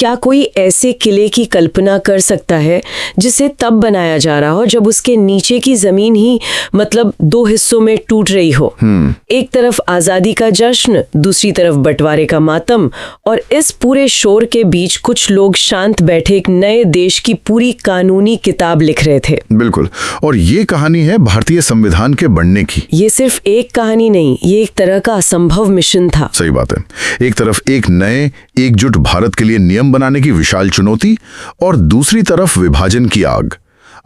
क्या कोई ऐसे किले की कल्पना कर सकता है जिसे तब बनाया जा रहा हो जब उसके नीचे की जमीन ही मतलब दो हिस्सों में टूट रही हो? एक तरफ आजादी का जश्न, दूसरी तरफ बंटवारे का मातम, और इस पूरे शोर के बीच कुछ लोग शांत बैठे एक नए देश की पूरी कानूनी किताब लिख रहे थे। बिल्कुल, और ये कहानी है भारतीय संविधान के बनने की। ये सिर्फ एक कहानी नहीं, ये एक तरह का असंभव मिशन था। सही बात है। एक तरफ एक नए एकजुट भारत के लिए नियम बनाने की विशाल चुनौती और दूसरी तरफ विभाजन की आग।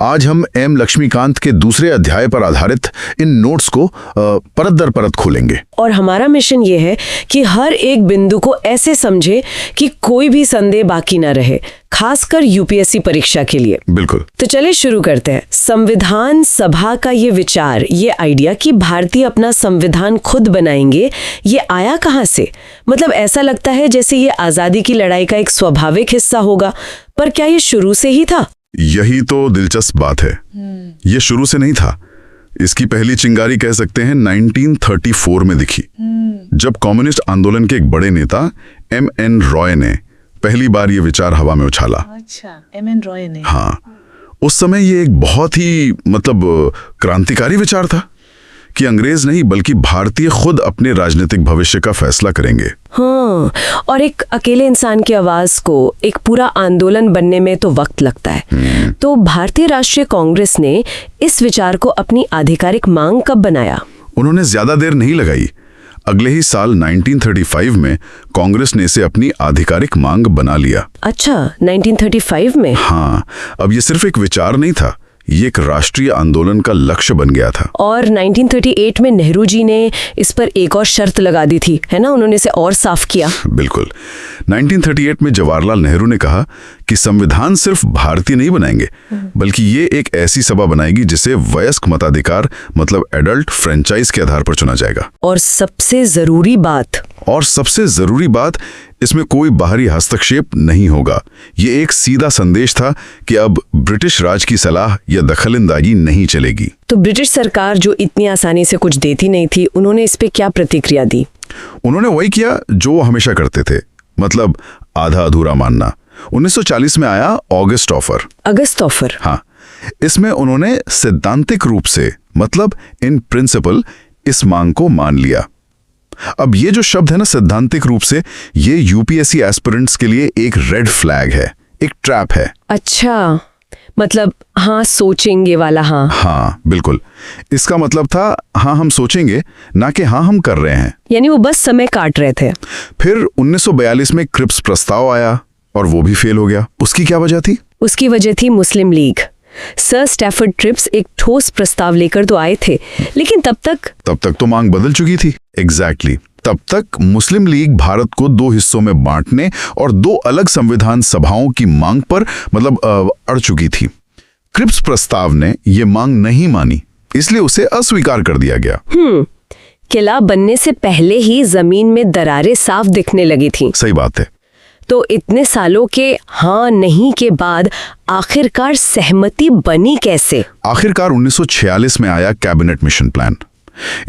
आज हम एम लक्ष्मीकांत के दूसरे अध्याय पर आधारित इन नोट्स को परत दर परत खोलेंगे। और हमारा मिशन ये है कि हर एक बिंदु को ऐसे समझे कि कोई भी संदेह बाकी ना रहे, खासकर यूपीएससी परीक्षा के लिए। बिल्कुल। तो चलिए शुरू करते हैं। संविधान सभा का ये विचार, ये आइडिया कि भारतीय अपना संविधान खुद बनाएंगे, ये आया कहाँ से? मतलब ऐसा लगता है जैसे ये आजादी की लड़ाई का एक स्वाभाविक हिस्सा होगा, पर क्या ये शुरू से ही था? यही तो दिलचस्प बात है। ये शुरू से नहीं था। इसकी पहली चिंगारी कह सकते हैं 1934 में दिखी, जब कम्युनिस्ट आंदोलन के एक बड़े नेता M.N. रॉय ने पहली बार ये विचार हवा में उछाला। अच्छा, M.N. रॉय ने? हाँ, उस समय ये एक बहुत ही क्रांतिकारी विचार था कि अंग्रेज नहीं बल्कि भारतीय खुद अपने राजनीतिक भविष्य का फैसला करेंगे। हाँ, और एक अकेले इंसान की आवाज को एक पूरा आंदोलन बनने में तो वक्त लगता है। तो भारतीय राष्ट्रीय कांग्रेस ने इस विचार को अपनी आधिकारिक मांग कब बनाया? उन्होंने ज्यादा देर नहीं लगाई। अगले ही साल 1935 में कांग्रेस ने इसे अपनी आधिकारिक मांग बना लिया। अच्छा, 1935 में? हाँ, अब ये सिर्फ एक विचार नहीं था, ये एक राष्ट्रीय आंदोलन का लक्ष्य बन गया था। और 1938 में नेहरू जी ने इस पर एक और शर्त लगा दी थी, है ना? उन्होंने इसे और साफ किया। बिल्कुल। 1938 में जवाहरलाल नेहरू ने कहा कि संविधान सिर्फ भारतीय नहीं बनाएंगे, बल्कि ये एक ऐसी सभा बनाएगी जिसे वयस्क मताधिकार मतलब एडल्ट फ्रेंचाइज के आधार पर चुना जाएगा। और सबसे जरूरी बात, इसमें कोई बाहरी हस्तक्षेप नहीं होगा। ये एक सीधा संदेश था कि अब ब्रिटिश राज की सलाह या दखलंदाजी नहीं चलेगी। तो ब्रिटिश सरकार जो इतनी आसानी से कुछ देती नहीं थी, उन्होंने इस पे क्या प्रतिक्रिया दी? उन्होंने वही किया जो वो हमेशा करते थे, मतलब आधा अधूरा मानना। 1940 में आया अगस्त ऑफर। हाँ, इसमें उन्होंने सैद्धांतिक रूप से मतलब इन प्रिंसिपल इस मांग को मान लिया। अब ये जो शब्द है ना, सैद्धांतिक रूप से, ये यूपीएससी एस्पिरेंट्स के लिए एक रेड फ्लैग है, एक ट्रैप है। अच्छा, मतलब हाँ सोचेंगे वाला। हाँ बिल्कुल। इसका मतलब था हाँ हम सोचेंगे, ना कि हाँ हम कर रहे हैं। यानी वो बस समय काट रहे थे। फिर 1942 में क्रिप्स प्रस्ताव आया और वो भी फेल हो गया। उसकी क्या वजह थी? उसकी वजह थी मुस्लिम लीग। सर स्टैफर्ड क्रिप्स एक ठोस प्रस्ताव लेकर तो आए थे, लेकिन तब तक तो मांग बदल चुकी थी। एग्जैक्टली। तब तक मुस्लिम लीग भारत को दो हिस्सों में बांटने और दो अलग संविधान सभाओं की मांग पर अड़ चुकी थी। क्रिप्स प्रस्ताव ने ये मांग नहीं मानी, इसलिए उसे अस्वीकार कर दिया गया। किला बनने से पहले ही जमीन में दरारें साफ दिखने लगी थी। सही बात है। तो इतने सालों के हाँ नहीं के बाद आखिरकार सहमति बनी कैसे? आखिरकार 1946 में आया कैबिनेट मिशन प्लान।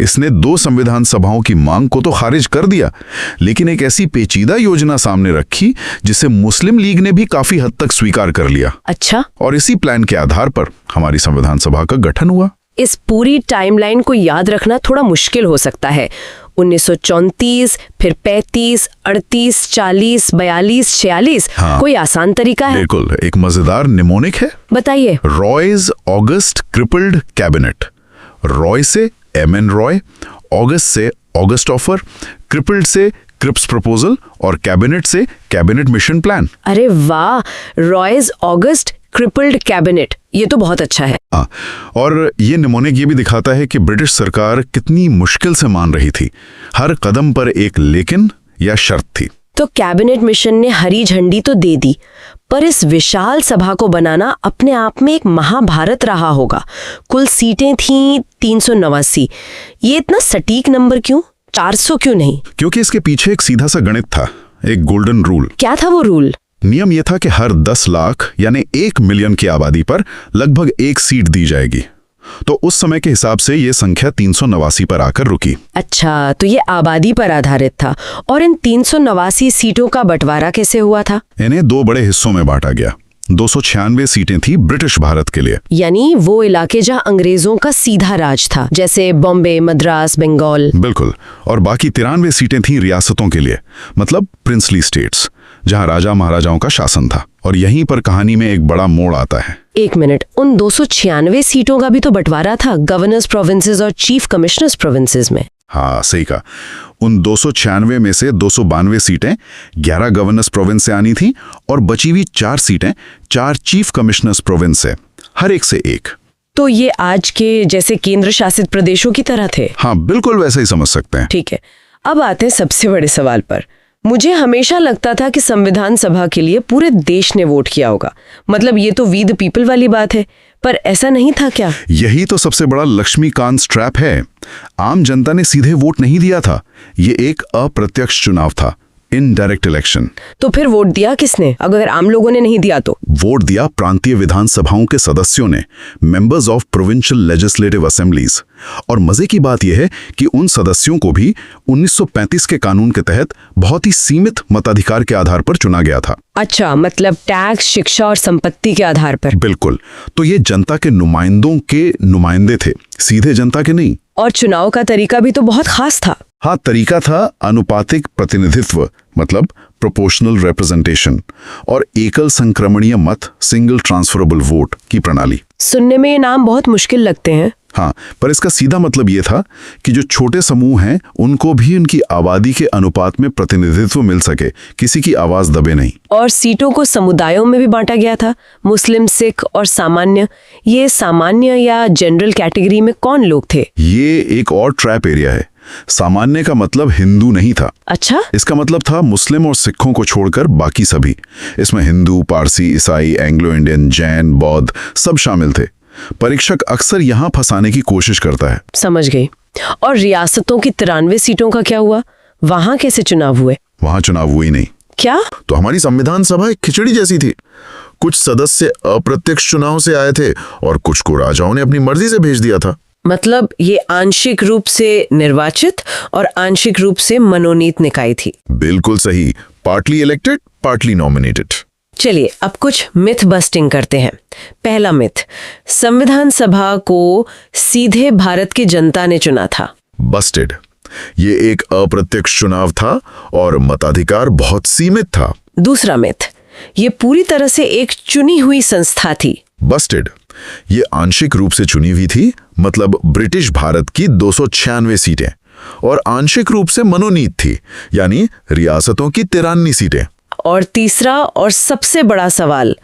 इसने दो संविधान सभाओं की मांग को तो खारिज कर दिया, लेकिन एक ऐसी पेचीदा योजना सामने रखी जिसे मुस्लिम लीग ने भी काफी हद तक स्वीकार कर लिया। अच्छा। और इसी प्लान के आधार पर हमारी संविधान सभा का गठन हुआ। इस पूरी टाइमलाइन को याद रखना थोड़ा मुश्किल हो सकता है। 1934, फिर 35, 38, 40, 42, 46। हाँ, कोई आसान तरीका है? बिल्कुल, एक मजेदार निमोनिक है। बताइए। रॉयज ऑगस्ट क्रिपल्ड कैबिनेट। रॉय से M.N. रॉय, ऑगस्ट से ऑगस्ट ऑफर, क्रिपल्ड से क्रिप्स प्रपोजल और कैबिनेट से कैबिनेट मिशन प्लान। अरे वाह, रॉयज ऑगस्ट क्रिपल्ड कैबिनेट, ये तो बहुत अच्छा है। और ये निमोनिक ये भी दिखाता है कि ब्रिटिश सरकार कितनी मुश्किल से मान रही थी। हर कदम पर एक लेकिन या शर्त थी। तो कैबिनेट मिशन ने हरी झंडी तो दे दी, पर इस विशाल सभा को बनाना अपने आप में एक महाभारत रहा होगा। कुल सीटें थीं 389। ये इतना सटीक नंबर क्यों? 400 क्यों नहीं? क्योंकि इसके पीछे एक सीधा सा गणित था, एक गोल्डन रूल। क्या था वो रूल? नियम यह था कि हर 10 लाख यानी 1 मिलियन की आबादी पर लगभग एक सीट दी जाएगी। तो उस समय के हिसाब से ये संख्या 389 पर आकर रुकी। अच्छा, तो ये आबादी पर आधारित था। और इन 389 सीटों का बंटवारा कैसे हुआ था? इन्हें दो बड़े हिस्सों में बांटा गया। 296 सीटें थी ब्रिटिश भारत के लिए, यानी वो इलाके जहां अंग्रेजों का सीधा राज था, जैसे बॉम्बे, मद्रास, बंगाल। बिल्कुल। और बाकी 93 सीटें थी रियासतों के लिए, मतलब प्रिंसली स्टेट्स, जहां राजा महाराजाओं का शासन था। और यहीं पर कहानी में एक बड़ा मोड़ आता है। एक मिनट, उन 296 सीटों का भी तो बंटवारा था गवर्नर्स प्रोविंसेस और चीफ कमिश्नर्स प्रोविंसेस में। हाँ, सही कहा। उन 296 में से 292 सीटें 11 गवर्नर्स प्रोविंस से आनी थी और बची हुई 4 सीटें 4 चीफ कमिश्नर्स प्रोविंस से, हर एक से एक। तो ये आज के जैसे केंद्र शासित प्रदेशों की तरह थे? हाँ, बिल्कुल वैसे ही समझ सकते हैं। ठीक है, अब आते हैं सबसे बड़े सवाल पर। मुझे हमेशा लगता था कि संविधान सभा के लिए पूरे देश ने वोट किया होगा, मतलब ये तो वी द पीपल वाली बात है, पर ऐसा नहीं था क्या? यही तो सबसे बड़ा लक्ष्मीकांत ट्रैप है। आम जनता ने सीधे वोट नहीं दिया था, ये एक अप्रत्यक्ष चुनाव था, इनडायरेक्ट इलेक्शन। तो फिर वोट दिया किसने, अगर आम लोगों ने नहीं दिया तो? वोट दिया प्रांतीय विधानसभाओं के सदस्यों ने, members of provincial legislative assemblies. और मजे की बात यह है कि उन सदस्यों को भी 1935 के कानून के तहत बहुत ही सीमित मताधिकार के आधार पर चुना गया था। अच्छा, मतलब टैक्स, शिक्षा और संपत्ति के आधार पर? बिल्कुल। तो ये जनता के नुमाइंदों के नुमाइंदे थे, सीधे जनता के नहीं। और चुनाव का तरीका भी तो बहुत खास था। हाँ, तरीका था अनुपातिक प्रतिनिधित्व, मतलब प्रोपोर्शनल रिप्रेजेंटेशन, और एकल संक्रमणीय मत, सिंगल ट्रांसफरेबल वोट की प्रणाली। सुनने में ये नाम बहुत मुश्किल लगते हैं। हाँ, पर इसका सीधा मतलब ये था कि जो छोटे समूह हैं उनको भी उनकी आबादी के अनुपात में प्रतिनिधित्व मिल सके, किसी की आवाज दबे नहीं। और सीटों को समुदायों में भी बांटा गया था, मुस्लिम, सिख और सामान्य। ये सामान्य या जनरल कैटेगरी में कौन लोग थे? ये एक और ट्रैप एरिया है। सामान्य का मतलब हिंदू नहीं था। अच्छा, इसका मतलब था मुस्लिम और सिखों को छोड़कर बाकी सभी। इसमें हिंदू, पारसी, ईसाई, एंग्लो इंडियन, जैन, बौद्ध सब शामिल थे। परीक्षक अक्सर यहाँ फंसाने की कोशिश करता है। समझ गई। और रियासतों की 93 सीटों का क्या हुआ? वहां कैसे चुनाव हुए? वहां चुनाव हुए नहीं। क्या? तो हमारी संविधान सभा एक खिचड़ी जैसी थी। कुछ सदस्य अप्रत्यक्ष चुनाव से आए थे और कुछ को राजाओं ने अपनी मर्जी से भेज दिया था। मतलब ये आंशिक रूप से निर्वाचित और आंशिक रूप से मनोनीत निकाय थी। बिल्कुल सही। Partly elected, partly nominated. चलिए अब कुछ मिथ बस्टिंग करते हैं। पहला मिथ, संविधान सभा को सीधे भारत की जनता ने चुना था। बस्टेड। ये एक अप्रत्यक्ष चुनाव था और मताधिकार बहुत सीमित था। दूसरा मिथ, ये पूरी तरह से एक चुनी हुई संस्था थी। बस्टेड। ये आंशिक रूप से चुनी हुई थी, मतलब ब्रिटिश भारत की 296 सीटें, और आंशिक रूप से मनोनीत थी, यानी रियासतों की 93 सीटें। और तीसरा और सबसे बड़ा सवाल,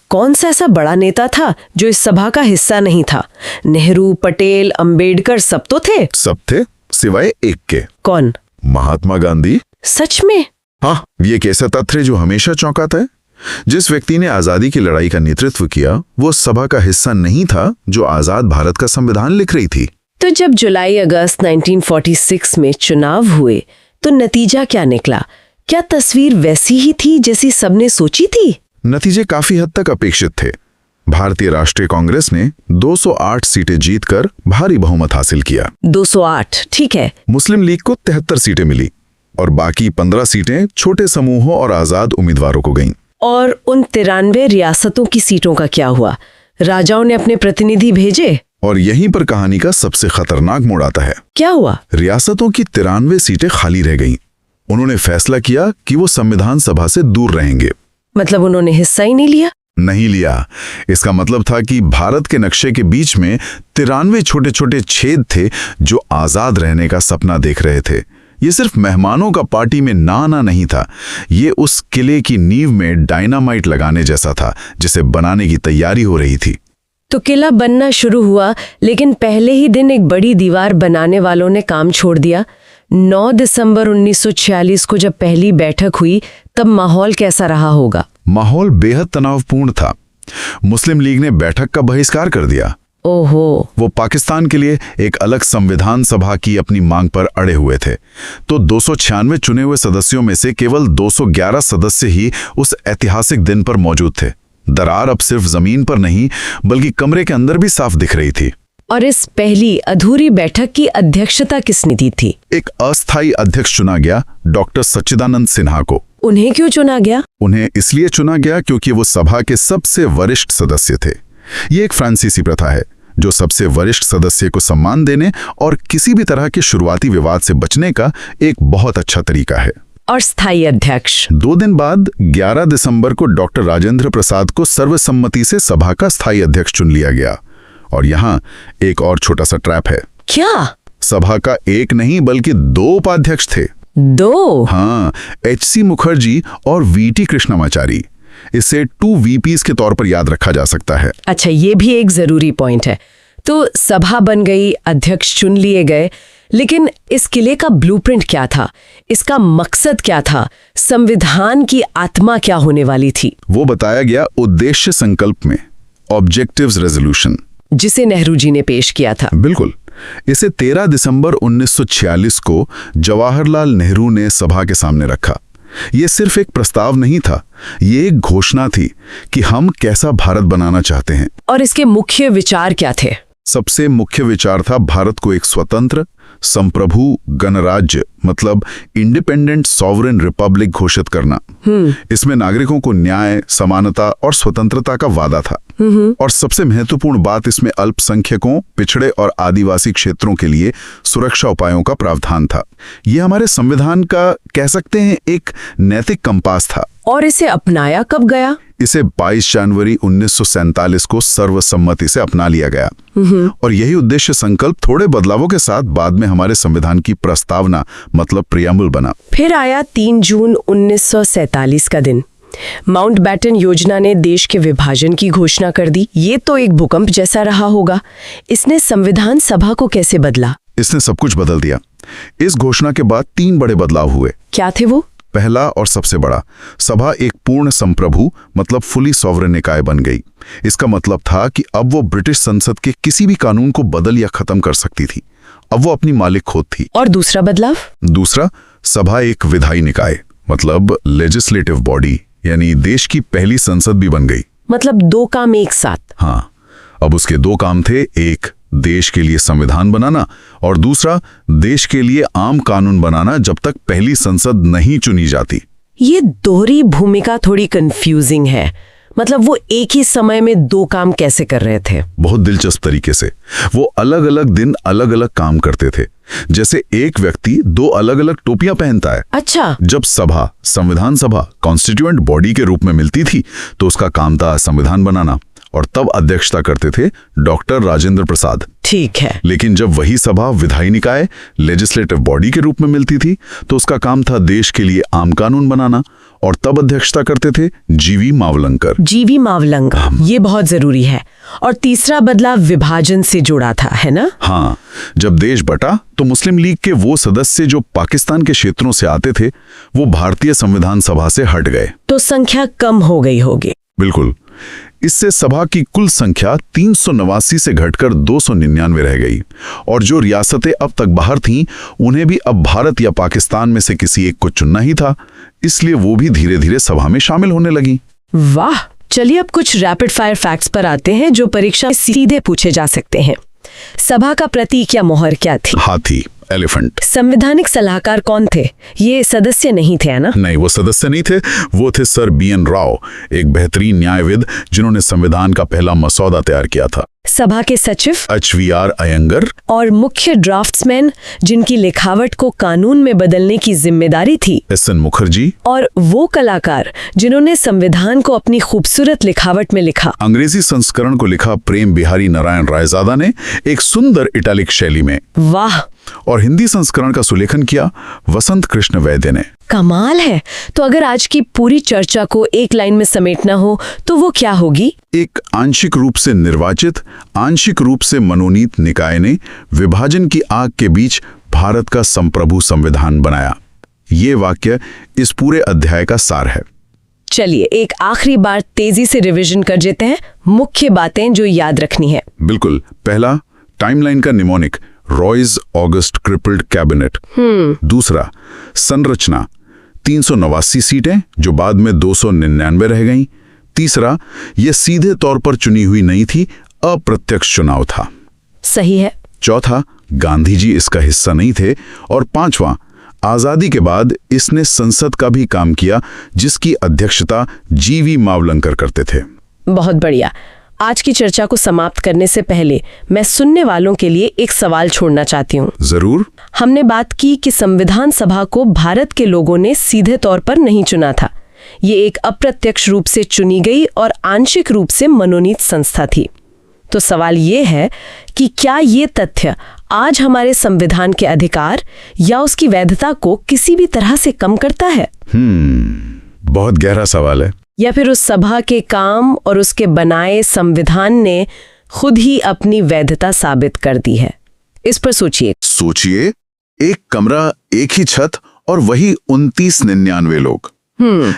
कौन सा ऐसा बड़ा नेता था जो इस सभा का हिस्सा नहीं था? नेहरू, पटेल, अंबेडकर सब तो थे। सब थे, सिवाय एक के। कौन? महात्मा गांधी। सच में? हाँ, ये एक ऐसा तथ्य जो हमेशा चौंकाता है। जिस व्यक्ति ने आजादी की लड़ाई का नेतृत्व किया, वो सभा का हिस्सा नहीं था जो आजाद भारत का संविधान लिख रही थी। तो जब जुलाई अगस्त 1946 में चुनाव हुए तो नतीजा क्या निकला? क्या तस्वीर वैसी ही थी जैसी सबने सोची थी? नतीजे काफी हद तक अपेक्षित थे। भारतीय राष्ट्रीय कांग्रेस ने 208 सीटें जीतकर भारी बहुमत हासिल किया। 208, ठीक है। मुस्लिम लीग को 73 सीटें मिली और बाकी 15 सीटें छोटे समूहों और आजाद उम्मीदवारों को गईं। और उन 93 रियासतों की सीटों का क्या हुआ? राजाओं ने अपने प्रतिनिधि भेजे? और यहीं पर कहानी का सबसे खतरनाक मोड़ आता है। क्या हुआ? रियासतों की 93 सीटें खाली रह गईं। उन्होंने फैसला किया कि वो संविधान सभा से दूर रहेंगे। मतलब उन्होंने हिस्सा ही नहीं लिया? नहीं लिया। इसका मतलब था कि भारत के नक्शे के बीच में 93 छोटे छोटे छेद थे जो आजाद रहने का सपना देख रहे थे। ये सिर्फ मेहमानों का पार्टी में ना आना नहीं था, ये उस किले की नींव में डायनामाइट लगाने जैसा था जिसे बनाने की तैयारी हो रही थी। तो किला बनना शुरू हुआ, लेकिन पहले ही दिन एक बड़ी दीवार बनाने वालों ने काम छोड़ दिया। 9 दिसंबर 1946 को जब पहली बैठक हुई तब माहौल कैसा रहा होगा? माहौल बेहद तनावपूर्ण था। मुस्लिम लीग ने बैठक का बहिष्कार कर दिया। ओहो। वो पाकिस्तान के लिए एक अलग संविधान सभा की अपनी मांग पर अड़े हुए थे। तो 296 चुने हुए सदस्यों में से केवल 211 सदस्य ही उस ऐतिहासिक दिन पर मौजूद थे। दरार अब सिर्फ जमीन पर नहीं बल्कि कमरे के अंदर भी साफ दिख रही थी। और इस पहली अधूरी बैठक की अध्यक्षता किसने दी थी? एक अस्थायी अध्यक्ष चुना गया, डॉक्टर सच्चिदानंद सिन्हा को। उन्हें क्यों चुना गया? उन्हें इसलिए चुना गया क्योंकि वो सभा के सबसे वरिष्ठ सदस्य थे। ये एक फ्रांसीसी प्रथा है जो सबसे वरिष्ठ सदस्य को सम्मान देने और किसी भी तरह के शुरुआती विवाद से बचने का एक बहुत अच्छा तरीका है। और स्थायी अध्यक्ष? 2 दिन बाद 11 दिसंबर को डॉक्टर राजेंद्र प्रसाद को सर्वसम्मति से सभा का स्थायी अध्यक्ष चुन लिया गया। और यहाँ एक और छोटा सा ट्रैप है। क्या? सभा का एक नहीं बल्कि 2 उपाध्यक्ष थे। 2? हाँ, H.C. मुखर्जी और V.T. कृष्णमाचारी। इसे 2 VPs के तौर पर याद रखा जा सकता है। अच्छा, ये भी एक जरूरी पॉइंट है। तो सभा बन गई, अध्यक्ष चुन लिए गए, लेकिन इस किले का ब्लूप्रिंट क्या था? इसका मकसद क्या था? संविधान की आत्मा क्या होने वाली थी? वो बताया गया उद्देश्य संकल्प में, ऑब्जेक्टिव्स रेजोल्यूशन, जिसे नेहरू जी ने पेश किया था। बिल्कुल। इसे 13 दिसंबर 1946 को जवाहरलाल नेहरू ने सभा के सामने रखा। ये सिर्फ एक प्रस्ताव नहीं था, ये एक घोषणा थी कि हम कैसा भारत बनाना चाहते हैं। और इसके मुख्य विचार क्या थे? सबसे मुख्य विचार था भारत को एक स्वतंत्र, संप्रभु गणराज्य मतलब इंडिपेंडेंट सॉवरेन रिपब्लिक घोषित करना। इसमें नागरिकों को न्याय, समानता और स्वतंत्रता का वादा था। और सबसे महत्वपूर्ण बात, इसमें अल्पसंख्यकों, पिछड़े और आदिवासी क्षेत्रों के लिए सुरक्षा उपायों का प्रावधान था। यह हमारे संविधान का, कह सकते हैं, एक नैतिक कंपास था। और इसे अपनाया कब गया? इसे 22 जनवरी 1947 को सर्वसम्मति से अपना लिया गया। और यही उद्देश्य संकल्प थोड़े बदलावों के साथ बाद में हमारे संविधान की प्रस्तावना मतलब प्रियम्बल बना। फिर आया 3 जून 1947 का दिन। माउंटबैटन योजना ने देश के विभाजन की घोषणा कर दी। ये तो एक भूकंप जैसा रहा होगा। इसने संविधान सभा को कैसे बदला? इसने सब कुछ बदल दिया। इस घोषणा के बाद 3 बड़े बदलाव हुए। क्या थे वो? पहला और सबसे बड़ा, सभा एक पूर्ण संप्रभु मतलब फुली सॉवरेन निकाय बन गई। इसका मतलब था कि अब वो ब्रिटिश संसद के किसी भी कानून को बदल या खत्म कर सकती थी। अब वो अपनी मालिक खुद थी। और दूसरा बदलाव? दूसरा, सभा एक विधायी निकाय मतलब लेजिस्लेटिव बॉडी यानी देश की पहली संसद भी बन गई। मतलब 2 काम एक साथ। हाँ, अब उसके 2 काम थे, एक देश के लिए संविधान बनाना और दूसरा देश के लिए आम कानून बनाना जब तक पहली संसद नहीं चुनी जाती। ये दोहरी भूमिका थोड़ी कंफ्यूजिंग है। मतलब वो एक ही समय में 2 काम कैसे कर रहे थे? बहुत दिलचस्प तरीके से। वो अलग अलग दिन अलग अलग काम करते थे। जैसे एक व्यक्ति 2 अलग अलग टोपियां पहनता है। अच्छा। जब सभा, संविधान सभा कॉन्स्टिट्यूएंट बॉडी के रूप में मिलती थी तो उसका काम था संविधान बनाना, और तब अध्यक्षता करते थे डॉक्टर राजेंद्र प्रसाद। ठीक है। लेकिन जब वही सभा विधायी निकाय लेजिस्लेटिव बॉडी के रूप में मिलती थी तो उसका काम था देश के लिए आम कानून बनाना, और तब अध्यक्षता करते थे जीवी मावलंकर। जीवी मावलंकर, ये बहुत जरूरी है। और तीसरा बदलाव विभाजन से जुड़ा था, है ना? हाँ, जब देश बटा तो मुस्लिम लीग के वो सदस्य जो पाकिस्तान के क्षेत्रों से आते थे वो भारतीय संविधान सभा से हट गए। तो संख्या कम हो गई होगी। बिल्कुल। इससे सभा की कुल संख्या 389 से घटकर 299 रह गई, और जो रियासतें अब तक बाहर थीं उन्हें भी अब भारत या पाकिस्तान में से किसी एक को चुनना ही था, इसलिए वो भी धीरे धीरे सभा में शामिल होने लगी। वाह, चलिए अब कुछ रैपिड फायर फैक्ट्स पर आते हैं जो परीक्षा में सीधे पूछे जा सकते हैं। सभा का प्रतीक या मोहर क्या थी? हाथी, एलिफेंट। संवैधानिक सलाहकार कौन थे? ये सदस्य नहीं थे, है ना? नहीं, वो सदस्य नहीं थे। वो थे सर BN राव, एक बेहतरीन न्यायविद जिन्होंने संविधान का पहला मसौदा तैयार किया था। सभा के सचिव? HVR अयंगर। और मुख्य ड्राफ्ट्समैन जिनकी लिखावट को कानून में बदलने की जिम्मेदारी थी? SN मुखर्जी। और वो कलाकार जिन्होंने संविधान को अपनी खूबसूरत लिखावट में लिखा? अंग्रेजी संस्करण को लिखा प्रेम बिहारी नारायण रायजादा ने एक सुंदर इटालिक शैली में। वाह। और हिंदी संस्करण का सुलेखन किया वसंत कृष्ण वैद्य ने। कमाल है। तो अगर आज की पूरी चर्चा को एक लाइन में समेटना हो तो वो क्या होगी? एक आंशिक रूप से निर्वाचित, आंशिक रूप से मनोनीत निकाय ने विभाजन की आग के बीच भारत का संप्रभु संविधान बनाया। ये वाक्य इस पूरे अध्याय का सार है। चलिए एक आखिरी बार तेजी से रिवीजन कर देते हैं, मुख्य बातें जो याद रखनी है। बिल्कुल। पहला, टाइमलाइन का निमोनिक रॉयज ऑगस्ट क्रिपल्ड कैबिनेट। दूसरा, संरचना 389 सीटें जो बाद में 299 रह गईं। तीसरा, यह सीधे तौर पर चुनी हुई नहीं थी, अप्रत्यक्ष चुनाव था। सही है। चौथा, गांधी जी इसका हिस्सा नहीं थे। और पांचवा, आजादी के बाद इसने संसद का भी काम किया, जिसकी अध्यक्षता जीवी मावलंकर करते थे। बहुत बढ़िया। आज की चर्चा को समाप्त करने से पहले मैं सुनने वालों के लिए एक सवाल छोड़ना चाहती हूँ। जरूर। हमने बात की कि संविधान सभा को भारत के लोगों ने सीधे तौर पर नहीं चुना था। ये एक अप्रत्यक्ष रूप से चुनी गई और आंशिक रूप से मनोनीत संस्था थी। तो सवाल ये है कि क्या ये तथ्य आज हमारे संविधान के अधिकार या उसकी वैधता को किसी भी तरह से कम करता है? बहुत गहरा सवाल है। या फिर उस सभा के काम और उसके बनाए संविधान ने खुद ही अपनी वैधता साबित कर दी है? इस पर सोचिए। एक कमरा, एक ही छत और वही 2999 लोग।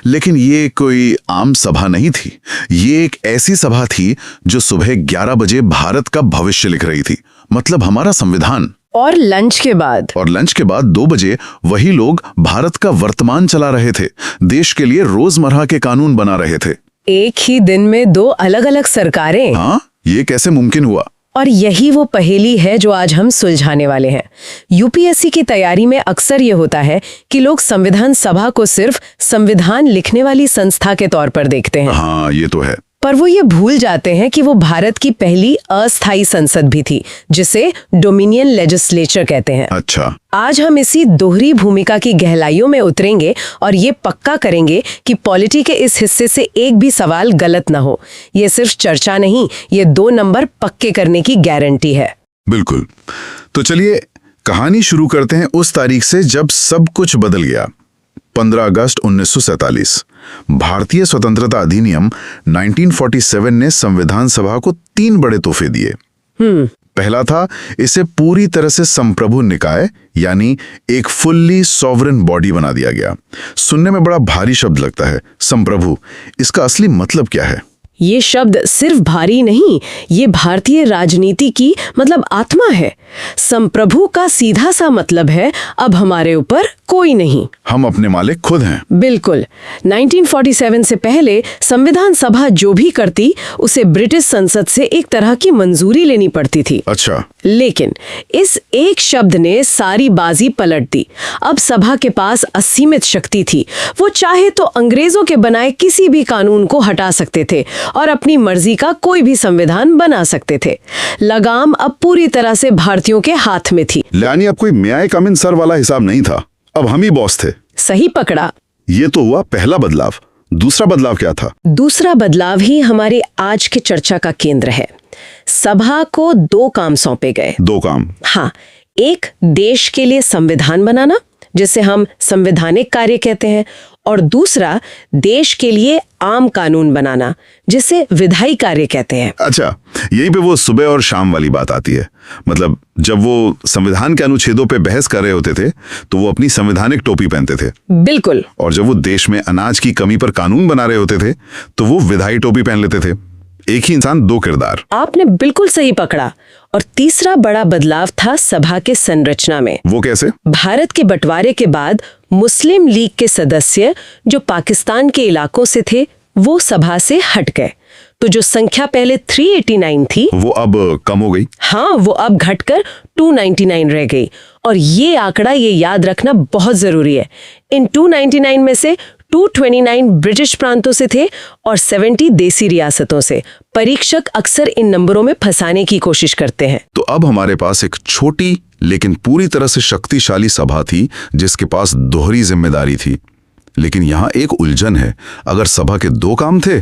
लेकिन ये कोई आम सभा नहीं थी। ये एक ऐसी सभा थी जो सुबह 11 बजे भारत का भविष्य लिख रही थी, मतलब हमारा संविधान। और लंच के बाद 2 बजे वही लोग भारत का वर्तमान चला रहे थे, देश के लिए रोजमर्रा के कानून बना रहे थे। एक ही दिन में 2 अलग-अलग सरकारें। हाँ, ये कैसे मुमकिन हुआ? और यही वो पहेली है जो आज हम सुलझाने वाले हैं। यूपीएससी की तैयारी में अक्सर ये होता है कि लोग संविधान सभा को सिर्फ संविधान लिखने वाली संस्था के तौर पर देखते हैं। हाँ, ये तो है। पर वो ये भूल जाते हैं कि वो भारत की पहली अस्थायी संसद भी थी, जिसे डोमिनियन लेजिस्लेचर कहते हैं। अच्छा। आज हम इसी दोहरी भूमिका की गहराइयों में उतरेंगे और ये पक्का करेंगे कि पॉलिटी के इस हिस्से से एक भी सवाल गलत ना हो। ये सिर्फ चर्चा नहीं, ये 2 नंबर पक्के करने की गारंटी है। बिल्कुल। तो चलिए कहानी शुरू करते हैं उस तारीख से जब सब कुछ बदल गया। 15 अगस्त 1947। भारतीय स्वतंत्रता अधिनियम 1947 ने संविधान सभा को 3 बड़े तोहफे दिए। पहला था, इसे पूरी तरह से संप्रभु निकाय यानी एक फुल्ली सॉवरेन बॉडी बना दिया गया। सुनने में बड़ा भारी शब्द लगता है, संप्रभु। इसका असली मतलब क्या है? ये शब्द सिर्फ भारी नहीं, ये भारतीय राजनीति की आत्मा है। संप्रभु का सीधा सा मतलब है, अब हमारे ऊपर कोई नहीं, हम अपने मालिक खुद हैं। बिल्कुल। 1947 से पहले संविधान सभा जो भी करती, उसे ब्रिटिश संसद से एक तरह की मंजूरी लेनी पड़ती थी। अच्छा। लेकिन इस एक शब्द ने सारी बाजी पलट दी। अब सभा के पास असीमित शक्ति थी। वो चाहे तो अंग्रेजों के बनाए किसी भी कानून को हटा सकते थे और अपनी मर्जी का कोई भी संविधान बना सकते थे। लगाम अब पूरी तरह से भारतीयों के हाथ में थी। यानी अब कोई मे आई कम इन सर वाला हिसाब नहीं था, अब हम ही बॉस थे। सही पकड़ा। ये तो हुआ पहला बदलाव। दूसरा बदलाव क्या था? दूसरा बदलाव ही हमारी आज की चर्चा का केंद्र है। सभा को 2 काम सौंपे गए। 2 काम? हाँ, एक देश के लिए संविधान बनाना, जिसे हम संवैधानिक कार्य कहते हैं, और दूसरा देश के लिए आम कानून बनाना, जिसे विधायी कार्य कहते हैं। अच्छा, यहीं पे वो सुबह और शाम वाली बात आती है। मतलब जब वो संविधान के अनुच्छेदों पे बहस कर रहे होते थे तो वो अपनी संवैधानिक टोपी पहनते थे। बिल्कुल। और जब वो देश में अनाज की कमी पर कानून बना रहे होते थे तो वो विधायी टोपी पहन लेते थे। एक ही इंसान 2 किरदार। आपने बिल्कुल सही पकड़ा। और तीसरा बड़ा बदलाव था सभा के संरचना में। वो कैसे? भारत के बंटवारे के बाद मुस्लिम लीग के सदस्य जो पाकिस्तान के इलाकों से थे, वो सभा से हट गए। तो जो संख्या पहले 389 थी, वो अब कम हो गई। हाँ, वो अब घटकर 299 रह गई। और ये आंकड़ा ये याद रखना बहुत जरूरी है। इन 299 में से 229 ब्रिटिश प्रांतों से थे और 70 देसी रियासतों से। परीक्षक अक्सर इन नंबरों में फंसाने की कोशिश करते हैं। तो अब हमारे पास एक छोटी लेकिन पूरी तरह से शक्तिशाली सभा थी, जिसके पास दोहरी जिम्मेदारी थी। लेकिन यहाँ एक उलझन है। अगर सभा के 2 काम थे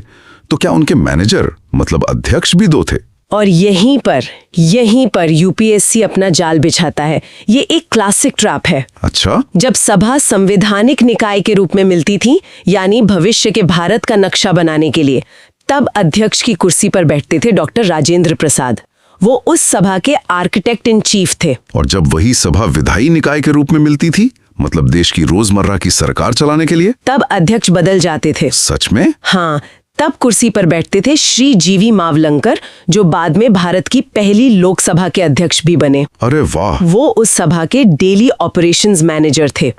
तो क्या उनके मैनेजर मतलब अध्यक्ष भी 2 थे? और यहीं पर यूपीएससी अपना जाल बिछाता है। ये एक क्लासिक ट्रैप है। अच्छा। जब सभा संवैधानिक निकाय के रूप में मिलती थी, यानी भविष्य के भारत का नक्शा बनाने के लिए, तब अध्यक्ष की कुर्सी पर बैठते थे डॉक्टर राजेंद्र प्रसाद। वो उस सभा के आर्किटेक्ट इन चीफ थे। और जब वही सभा विधायी निकाय के रूप में मिलती थी, मतलब देश की रोजमर्रा की सरकार चलाने के लिए, तब अध्यक्ष बदल जाते थे। सच में? हाँ, तब कुर्सी पर बैठते थे श्री जीवी मावलंकर, जो बाद में भारत की पहली लोकसभा के अध्यक्ष भी बने। अरे वाह! वो उस सभा के डेली ऑपरेशंस मैनेजर थे।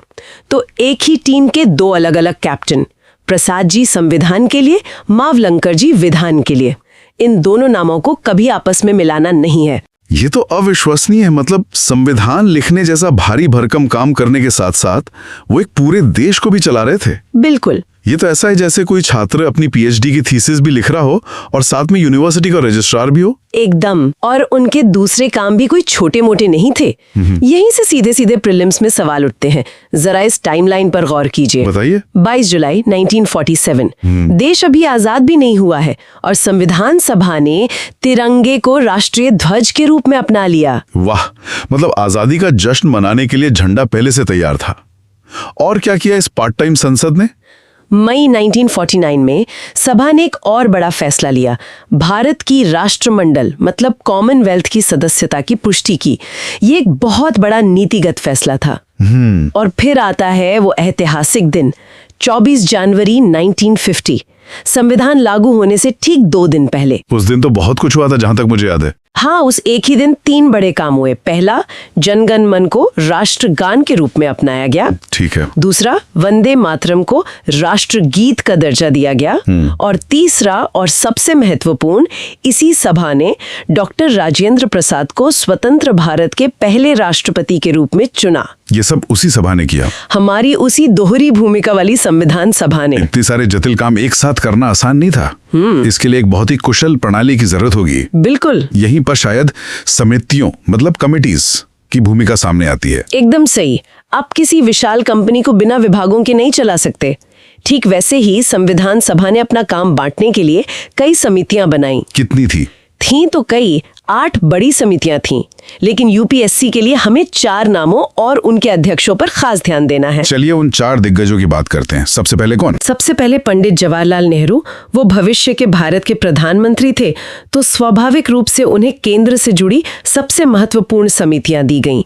तो एक ही टीम के 2 अलग-अलग कैप्टन, प्रसाद जी संविधान के लिए, मावलंकर जी विधान के लिए। इन दोनों नामों को कभी आपस में मिलाना नहीं है। ये तो अविश्वसनीय है। मतलब संविधान लिखने जैसा भारी भरकम काम करने के साथ साथ वो एक पूरे देश को भी चला रहे थे। बिल्कुल। ये तो ऐसा है जैसे कोई छात्र अपनी पीएचडी की थीसिस भी लिख रहा हो और साथ में यूनिवर्सिटी का रजिस्ट्रार भी हो। एकदम। और उनके दूसरे काम भी कोई छोटे मोटे नहीं थे। यहीं से सीधे सीधे प्रीलिम्स में सवाल उठते हैं। जरा इस टाइमलाइन पर गौर कीजिए। बताइए। 22 जुलाई 1947। देश अभी आजाद भी नहीं हुआ है और संविधान सभा ने तिरंगे को राष्ट्रीय ध्वज के रूप में अपना लिया। वाह, मतलब आजादी का जश्न मनाने के लिए झंडा पहले से तैयार था। और क्या किया इस पार्ट टाइम संसद ने? मई 1949 में सभा ने एक और बड़ा फैसला लिया। भारत की राष्ट्रमंडल मतलब कॉमनवेल्थ की सदस्यता की पुष्टि की। ये एक बहुत बड़ा नीतिगत फैसला था। और फिर आता है वो ऐतिहासिक दिन 24 जनवरी 1950। संविधान लागू होने से ठीक 2 दिन पहले। उस दिन तो बहुत कुछ हुआ था जहां तक मुझे याद है। हाँ, उस एक ही दिन 3 बड़े काम हुए। पहला, जनगण मन को राष्ट्रगान के रूप में अपनाया गया। ठीक है। दूसरा, वंदे मातरम को राष्ट्रगीत का दर्जा दिया गया। और तीसरा और सबसे महत्वपूर्ण, इसी सभा ने डॉक्टर राजेंद्र प्रसाद को स्वतंत्र भारत के पहले राष्ट्रपति के रूप में चुना। ये सब उसी सभा ने किया। हमारी उसी दोहरी भूमिका वाली संविधान सभा ने। इतने सारे जटिल काम एक साथ करना आसान नहीं था। इसके लिए एक बहुत ही कुशल प्रणाली की जरूरत होगी। बिल्कुल। यहीं पर शायद समितियों मतलब कमिटीज की भूमिका सामने आती है। एकदम सही। आप किसी विशाल कंपनी को बिना विभागों के नहीं चला सकते। ठीक वैसे ही संविधान सभा ने अपना काम बांटने के लिए कई समितियां बनाई। कितनी थी तो कई 8 बड़ी समितियां थीं, लेकिन यूपीएससी के लिए हमें 4 नामों और उनके अध्यक्षों पर खास ध्यान देना है। चलिए उन 4 दिग्गजों की बात करते हैं। सबसे पहले कौन? सबसे पहले पंडित जवाहरलाल नेहरू। वो भविष्य के भारत के प्रधानमंत्री थे, तो स्वाभाविक रूप से उन्हें केंद्र से जुड़ी सबसे महत्वपूर्ण समितियां दी गईं।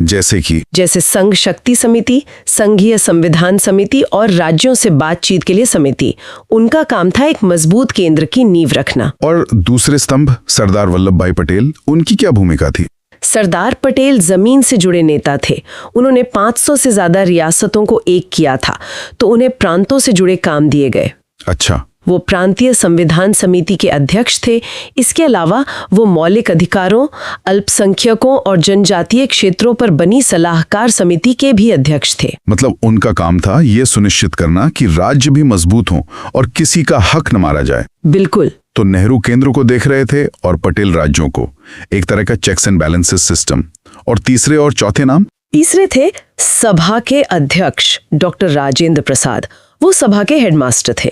जैसे संघ शक्ति समिति, संघीय संविधान समिति और राज्यों से बातचीत के लिए समिति। उनका काम था एक मजबूत केंद्र की नींव रखना। और दूसरे स्तंभ सरदार वल्लभ भाई पटेल, उनकी क्या भूमिका थी? सरदार पटेल जमीन से जुड़े नेता थे। उन्होंने 500 से ज्यादा रियासतों को एक किया था, तो उन्हें प्रांतों से जुड़े काम दिए गए। अच्छा। वो प्रांतीय संविधान समिति के अध्यक्ष थे। इसके अलावा वो मौलिक अधिकारों, अल्पसंख्यकों और जनजातीय क्षेत्रों पर बनी सलाहकार समिति के भी अध्यक्ष थे। मतलब उनका काम था ये सुनिश्चित करना कि राज्य भी मजबूत हो और किसी का हक न मारा जाए। बिल्कुल। तो नेहरू केंद्र को देख रहे थे और पटेल राज्यों को। एक तरह का चेक्स एंड बैलेंसेस सिस्टम। और तीसरे और चौथे नाम? तीसरे थे सभा के अध्यक्ष डॉक्टर राजेंद्र प्रसाद। वो सभा के हेडमास्टर थे,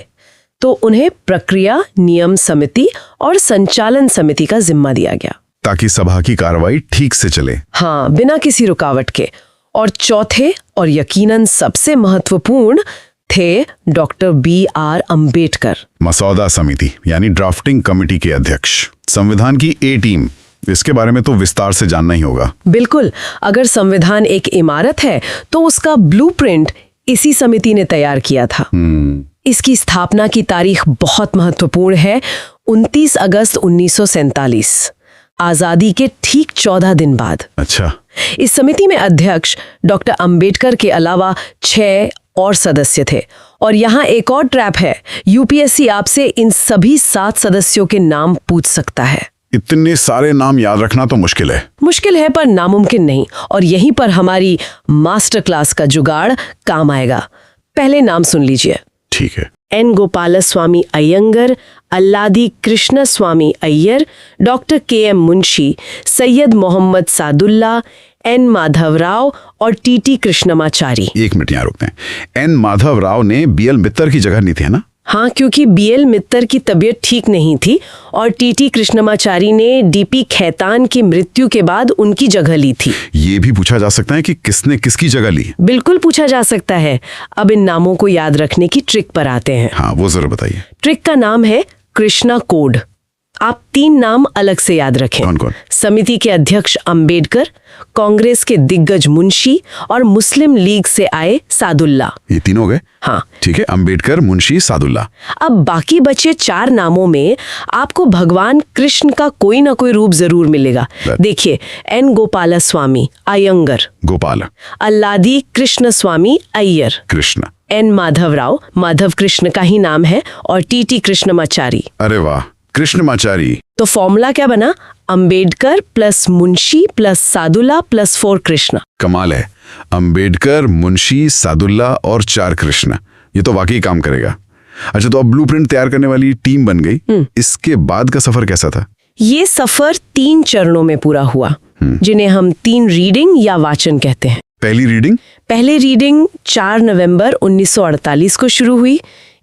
तो उन्हें प्रक्रिया, नियम समिति और संचालन समिति का जिम्मा दिया गया, ताकि सभा की कार्रवाई ठीक से चले। हाँ, बिना किसी रुकावट के। और चौथे और यकीनन सबसे महत्वपूर्ण थे डॉक्टर BR अंबेडकर। मसौदा समिति यानी ड्राफ्टिंग कमेटी के अध्यक्ष। संविधान की A टीम, इसके बारे में तो विस्तार से जानना ही होगा। बिल्कुल। अगर संविधान एक इमारत है तो उसका ब्लूप्रिंट इसी समिति ने तैयार किया था। इसकी स्थापना की तारीख बहुत महत्वपूर्ण है, 29 अगस्त 1947, आजादी के ठीक 14 दिन बाद। अच्छा। इस समिति में अध्यक्ष डॉक्टर अंबेडकर के अलावा 6 और सदस्य थे। और यहाँ एक और ट्रैप है, यूपीएससी आपसे इन सभी 7 सदस्यों के नाम पूछ सकता है। इतने सारे नाम याद रखना तो मुश्किल है पर नामुमकिन नहीं। और यहीं पर हमारी मास्टर क्लास का जुगाड़ काम आएगा। पहले नाम सुन लीजिए। ठीक है। N. Gopalaswami Ayyangar, Alladi Krishnaswami Ayyar, doctor KM Munshi, Syed Mohammad Saadulla, N. Madhavrao और TT कृष्णमाचारी। 1 मिनट यहाँ रुकते हैं। N. माधवराव ने BL मित्तर की जगह ली थी, है ना? हाँ, क्योंकि BL मित्तर की तबीयत ठीक नहीं थी और TT कृष्णमाचारी ने DP खैतान की मृत्यु के बाद उनकी जगह ली थी। ये भी पूछा जा सकता है कि किसने किसकी जगह ली? बिल्कुल पूछा जा सकता है। अब इन नामों को याद रखने की ट्रिक पर आते हैं। हाँ, वो जरूर बताइए। ट्रिक का नाम है कृष्णा कोड। आप 3 नाम अलग से याद रखें। कौन कौन? समिति के अध्यक्ष अंबेडकर, कांग्रेस के दिग्गज मुंशी और मुस्लिम लीग से आए सादुल्ला। ये 3 हो गए? हाँ। ठीक है, अंबेडकर, मुंशी, सादुल्ला। अब बाकी बचे 4 नामों में आपको भगवान कृष्ण का कोई ना कोई रूप जरूर मिलेगा। देखिए, N. Gopalaswami Iyengar, Gopal. Alladi Krishnaswami Iyer, Krishna. N. Madhavrao, Madhav Krishna का ही नाम है, और TT कृष्णमाचारी। अरे वाह, कृष्णमाचारी। तो फॉर्मूला क्या बना? Ambedkar plus Munshi plus Saadulla plus 4 Krishna. कमाल है। अंबेडकर, मुंशी, सादुल्ला और 4 कृष्ण, ये तो वाकई काम करेगा। अच्छा, तो अब ब्लूप्रिंट तैयार करने वाली टीम बन गई। इसके बाद का सफर कैसा था? ये सफर 3 चरणों में पूरा हुआ, जिन्हें हम 3 रीडिंग या वाचन कहते हैं। पहली रीडिंग 4 नवंबर 1948 को शुरू हुई।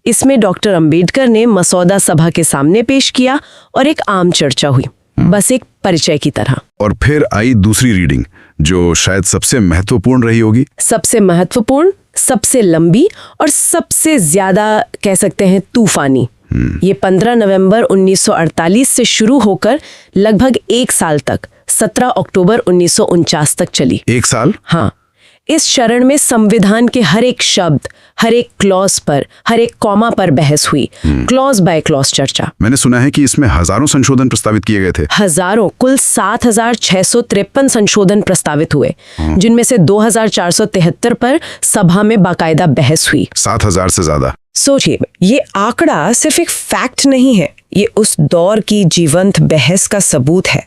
इसमें डॉक्टर अंबेडकर ने मसौदा सभा के सामने पेश किया और एक आम चर्चा हुई, बस एक परिचय की तरह। और फिर आई दूसरी रीडिंग, जो शायद सबसे महत्वपूर्ण रही होगी। सबसे महत्वपूर्ण, सबसे लंबी और सबसे ज्यादा कह सकते हैं तूफानी। ये 15 नवंबर 1948 से शुरू होकर लगभग 1 साल तक 17 अक्टूबर 1949 तक चली। 1 साल? हाँ। इस चरण में संविधान के हर एक शब्द, हर एक क्लॉज पर, हर एक कॉमा पर बहस हुई, क्लॉज बाय क्लॉज चर्चा। मैंने सुना है कि इसमें हजारों संशोधन प्रस्तावित किए गए थे। हजारों, कुल 7,653 संशोधन प्रस्तावित हुए, जिनमें से 2,473 पर सभा में बाकायदा बहस हुई। 7,000 से ज्यादा। सोचिए, ये आंकड़ा सिर्फ एक फैक्ट नहीं है, ये उस दौर की जीवंत बहस का सबूत है।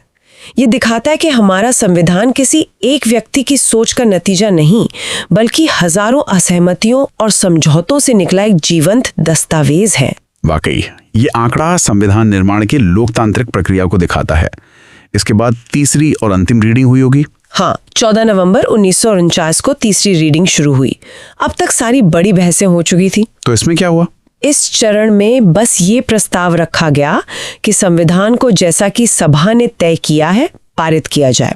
ये दिखाता है कि हमारा संविधान किसी एक व्यक्ति की सोच का नतीजा नहीं, बल्कि हजारों असहमतियों और समझौतों से निकला एक जीवंत दस्तावेज है। वाकई ये आंकड़ा संविधान निर्माण की लोकतांत्रिक प्रक्रिया को दिखाता है। इसके बाद तीसरी और अंतिम रीडिंग हुई होगी। हाँ, 14 नवंबर 1949 को तीसरी रीडिंग शुरू हुई। अब तक सारी बड़ी बहसें हो चुकी थी। तो इसमें क्या हुआ? इस चरण में बस ये प्रस्ताव रखा गया कि संविधान को जैसा कि सभा ने तय किया है पारित किया जाए।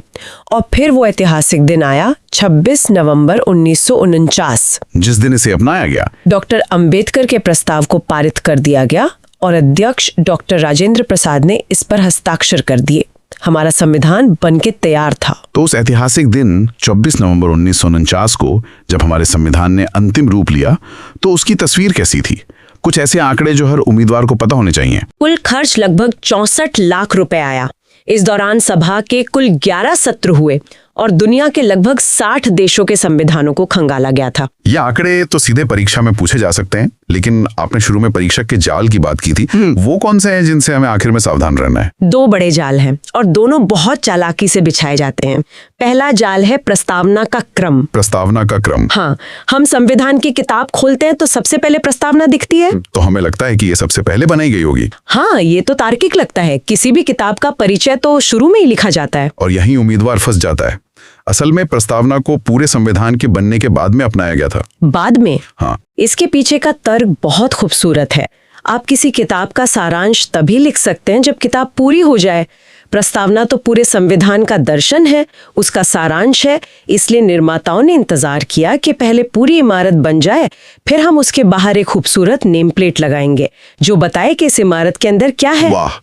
और फिर वो ऐतिहासिक दिन आया, 26 नवंबर 1949, जिस दिन इसे अपनाया गया। डॉक्टर अंबेडकर के प्रस्ताव को पारित कर दिया गया और अध्यक्ष डॉक्टर राजेंद्र प्रसाद ने इस पर हस्ताक्षर कर दिए। हमारा संविधान बनके तैयार था। तो उस ऐतिहासिक दिन 24 नवंबर 1949 को जब हमारे संविधान ने अंतिम रूप लिया, तो उसकी तस्वीर कैसी थी? कुछ ऐसे आंकड़े जो हर उम्मीदवार को पता होने चाहिए। कुल खर्च लगभग 64 लाख रुपए आया। इस दौरान सभा के कुल 11 सत्र हुए और दुनिया के लगभग 60 देशों के संविधानों को खंगाला गया था। ये आंकड़े तो सीधे परीक्षा में पूछे जा सकते हैं, लेकिन आपने शुरू में परीक्षक के जाल की बात की थी। वो कौन से हैं जिनसे हमें आखिर में सावधान रहना है? 2 बड़े जाल हैं और दोनों बहुत चालाकी से बिछाए जाते हैं। पहला जाल है प्रस्तावना का क्रम। प्रस्तावना का क्रम? हाँ, हम संविधान की किताब खोलते हैं तो सबसे पहले प्रस्तावना दिखती है। तो हमें लगता है कि ये सबसे पहले बनाई गई होगी। हाँ, ये तो तार्किक लगता है। किसी भी किताब का परिचय तो शुरू में ही लिखा जाता है और यहीं उम्मीदवार फंस जाता है। असल में प्रस्तावना को पूरे संविधान के बनने के बाद में अपनाया गया था। बाद में? हाँ। इसके पीछे का तर्क बहुत खूबसूरत है। आप किसी किताब का सारांश तभी लिख सकते हैं जब किताब पूरी हो जाए। प्रस्तावना तो पूरे संविधान का दर्शन है, उसका सारांश है। इसलिए निर्माताओं ने इंतजार किया कि पहले पूरी इमारत बन जाए, फिर हम उसके बाहर एक खूबसूरत नेम प्लेट लगाएंगे जो बताए कि इस इमारत के अंदर क्या है। वाह,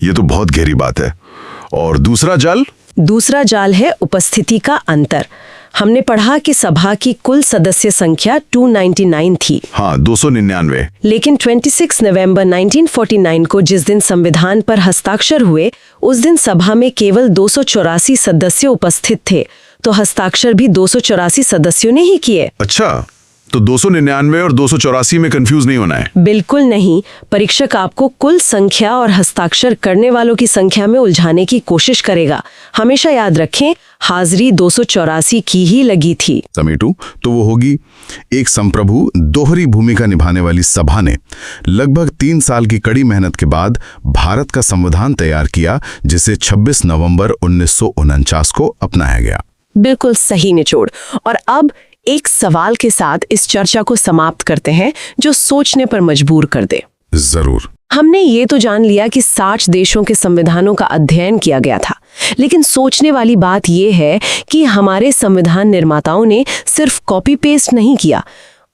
ये तो बहुत गहरी बात है। और दूसरा जाल? दूसरा जाल है उपस्थिति का अंतर। हमने पढ़ा कि सभा की कुल सदस्य संख्या 299 थी। हाँ, 299। लेकिन 26 नवंबर 1949 को जिस दिन संविधान पर हस्ताक्षर हुए, उस दिन सभा में केवल 284 सदस्य उपस्थित थे। तो हस्ताक्षर भी 284 सदस्यों ने ही किए। अच्छा, तो 299 और 284 में कंफ्यूज नहीं होना है। बिल्कुल नहीं। परीक्षक आपको कुल संख्या और हस्ताक्षर करने वालों की संख्या में उलझाने की कोशिश करेगा। हमेशा याद रखें, हाजिरी 284 की ही लगी थी। समेटू, तो वो होगी एक संप्रभु दोहरी भूमिका निभाने वाली सभा ने लगभग 3 साल की कड़ी मेहनत के बाद भारत का संविधान तैयार किया, जिसे 26 नवंबर 1949 को अपनाया गया। बिल्कुल सही निचोड़। और अब एक सवाल के साथ इस चर्चा को समाप्त करते हैं जो सोचने पर मजबूर कर दे। जरूर। हमने ये तो जान लिया कि 60 देशों के संविधानों का अध्ययन किया गया था, लेकिन सोचने वाली बात यह है कि हमारे संविधान निर्माताओं ने सिर्फ कॉपी पेस्ट नहीं किया।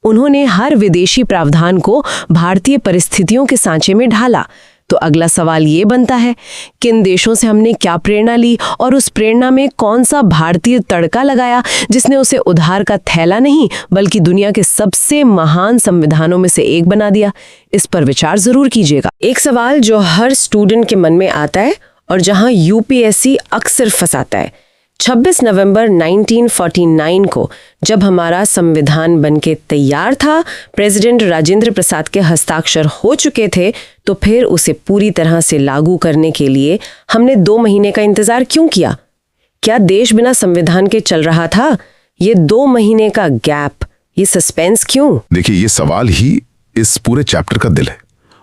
उन्होंने हर विदेशी प्रावधान को भारतीय परिस्थितियों के सांचे में ढाला। तो अगला सवाल ये बनता है, किन देशों से हमने क्या प्रेरणा ली और उस प्रेरणा में कौन सा भारतीय तड़का लगाया जिसने उसे उधार का थैला नहीं बल्कि दुनिया के सबसे महान संविधानों में से एक बना दिया। इस पर विचार जरूर कीजिएगा। एक सवाल जो हर स्टूडेंट के मन में आता है और जहां यूपीएससी अक्सर फंसाता है, 26 नवंबर 1949 को जब हमारा संविधान बनके तैयार था, प्रेसिडेंट राजेंद्र प्रसाद के हस्ताक्षर हो चुके थे, तो फिर उसे पूरी तरह से लागू करने के लिए हमने 2 महीने का इंतजार क्यों किया? क्या देश बिना संविधान के चल रहा था? ये 2 महीने का गैप, ये सस्पेंस क्यों? देखिए, ये सवाल ही इस पूरे चैप्टर का दिल है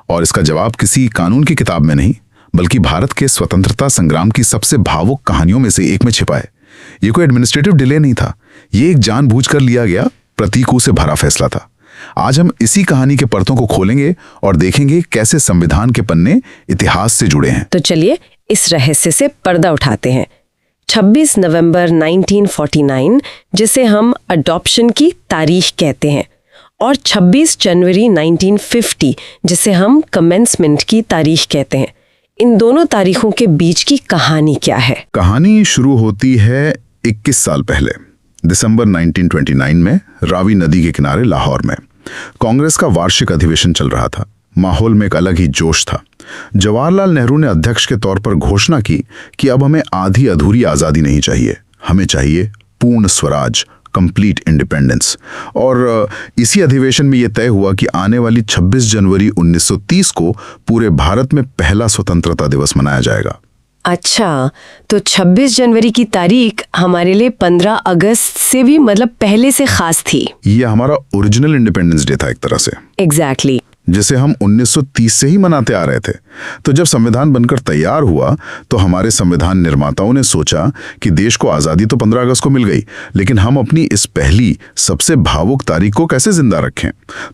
और इसका जवाब किसी कानून की किताब में नहीं बल्कि भारत के स्वतंत्रता संग्राम की सबसे भावुक कहानियों में से एक में छिपा है। ये कोई एडमिनिस्ट्रेटिव डिले नहीं था, ये एक जानबूझकर लिया गया प्रतीकों से भरा फैसला था। आज हम इसी कहानी के परतों को खोलेंगे और देखेंगे कैसे संविधान के पन्ने इतिहास से जुड़े हैं। तो चलिए इस रहस्य से पर्दा उठाते हैं। 26 नवंबर 1949 जिसे हम अडॉप्शन की तारीख कहते हैं और 26 जनवरी 1950 जिसे हम कमेंसमेंट की तारीख कहते हैं। इन दोनों तारीखों के बीच की कहानी क्या है? कहानी शुरू होती है 21 साल पहले, दिसंबर 1929 में रावी नदी के किनारे लाहौर में। कांग्रेस का वार्षिक अधिवेशन चल रहा था। माहौल में एक अलग ही जोश था। जवाहरलाल नेहरू ने अध्यक्ष के तौर पर घोषणा की कि अब हमें आधी अधूरी आज़ादी नहीं चाहिए, हमें चाहिए पूर्ण स्वराज, कंप्लीट इंडिपेंडेंस। और इसी अधिवेशन में यह तय हुआ कि आने वाली 26 जनवरी 1930 को पूरे भारत में पहला स्वतंत्रता दिवस मनाया जाएगा। अच्छा, तो 26 जनवरी की तारीख हमारे लिए 15 अगस्त से भी पहले से खास थी। यह हमारा ओरिजिनल इंडिपेंडेंस डे था एक तरह से। एग्जैक्टली। जिसे हम 1930 से ही मनाते आ रहे थे। तो जब संविधान बनकर तैयार हुआ तो हमारे संविधान निर्माताओं ने सोचा कि देश को आज़ादी तो 15 अगस्त को मिल गई, लेकिन हम अपनी इस पहली सबसे भावुक तारीख को कैसे जिंदा रखें।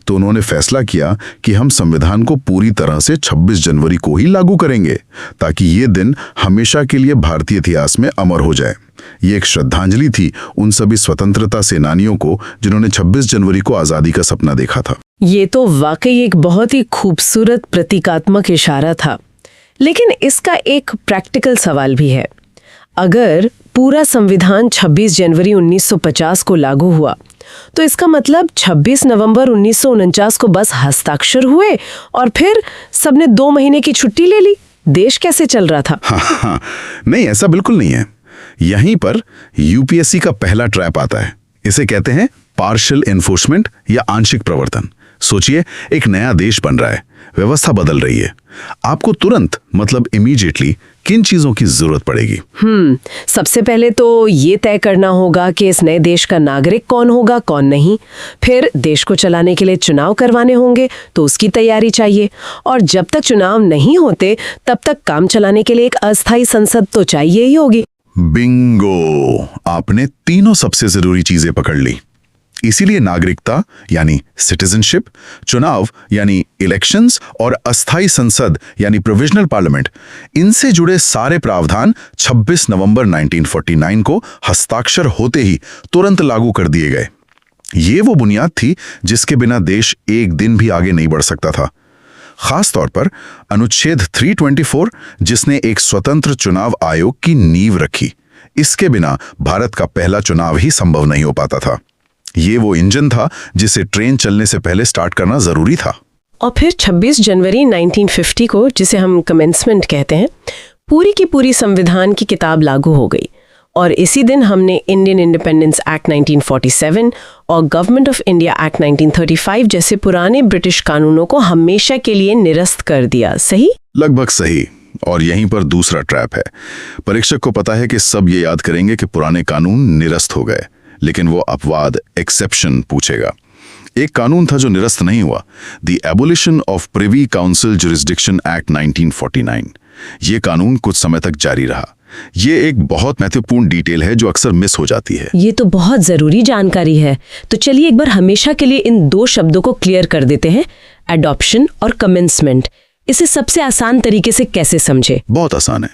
तो उन्होंने फैसला किया कि हम संविधान को पूरी तरह से 26 जनवरी को ही लागू करेंगे, ताकि ये दिन हमेशा के लिए भारतीय इतिहास में अमर हो जाए। ये एक श्रद्धांजलि थी उन सभी स्वतंत्रता सेनानियों को जिन्होंने 26 जनवरी को आज़ादी का सपना देखा था। ये तो वाकई एक बहुत ही खूबसूरत प्रतीकात्मक इशारा था, लेकिन इसका एक प्रैक्टिकल सवाल भी है। अगर पूरा संविधान 26 जनवरी 1950 को लागू हुआ, तो इसका मतलब 26 नवंबर 1949 को बस हस्ताक्षर हुए और फिर सबने 2 महीने की छुट्टी ले ली। देश कैसे चल रहा था? हाँ, नहीं, ऐसा बिल्कुल नहीं है। यहीं पर यूपीएससी का पहला ट्रैप आता है। इसे कहते हैं पार्शियल एनफोर्समेंट या आंशिक प्रवर्तन। सोचिए, एक नया देश बन रहा है, व्यवस्था बदल रही है, आपको तुरंत इमीडिएटली किन चीजों की जरूरत पड़ेगी? सबसे पहले तो ये तय करना होगा कि इस नए देश का नागरिक कौन होगा, कौन नहीं। फिर देश को चलाने के लिए चुनाव करवाने होंगे, तो उसकी तैयारी चाहिए। और जब तक चुनाव नहीं होते तब तक काम चलाने के लिए एक अस्थायी संसद तो चाहिए ही होगी। बिंगो, आपने तीनों सबसे जरूरी चीजें पकड़ ली। इसीलिए नागरिकता यानी सिटीजनशिप, चुनाव यानी इलेक्शंस और अस्थायी संसद यानी प्रोविजनल पार्लियामेंट, इनसे जुड़े सारे प्रावधान 26 नवंबर 1949 को हस्ताक्षर होते ही तुरंत लागू कर दिए गए। ये वो बुनियाद थी जिसके बिना देश एक दिन भी आगे नहीं बढ़ सकता था। खास तौर पर अनुच्छेद 324, जिसने एक स्वतंत्र चुनाव आयोग की नींव रखी, इसके बिना भारत का पहला चुनाव ही संभव नहीं हो पाता था। ये वो इंजन था जिसे ट्रेन चलने से पहले स्टार्ट करना जरूरी था। और फिर 26 जनवरी 1950 को, जिसे हम कमेंसमेंट कहते हैं, पूरी की पूरी संविधान की किताब लागू हो गई। और इसी दिन हमने इंडियन इंडिपेंडेंस एक्ट 1947 और गवर्नमेंट ऑफ इंडिया एक्ट 1935 जैसे पुराने ब्रिटिश कानूनों को हमेशा के लिए निरस्त कर दिया। सही? लगभग सही। और यहीं पर दूसरा ट्रैप है। परीक्षक को पता है कि सब ये याद करेंगे कि पुराने कानून निरस्त हो गए, लेकिन वो अपवाद, एक्सेप्शन पूछेगा। एक कानून था जो निरस्त नहीं हुआ, the abolition of privy council jurisdiction act 1949। ये कानून कुछ समय तक जारी रहा। ये एक बहुत महत्वपूर्ण डिटेल है जो अक्सर मिस हो जाती है। ये तो बहुत जरूरी जानकारी है। तो चलिए एक बार हमेशा के लिए इन 2 शब्दों को क्लियर कर देते हैं, एडॉप्शन और कमेंसमेंट। इसे सबसे आसान तरीके से कैसे समझे? बहुत आसान है।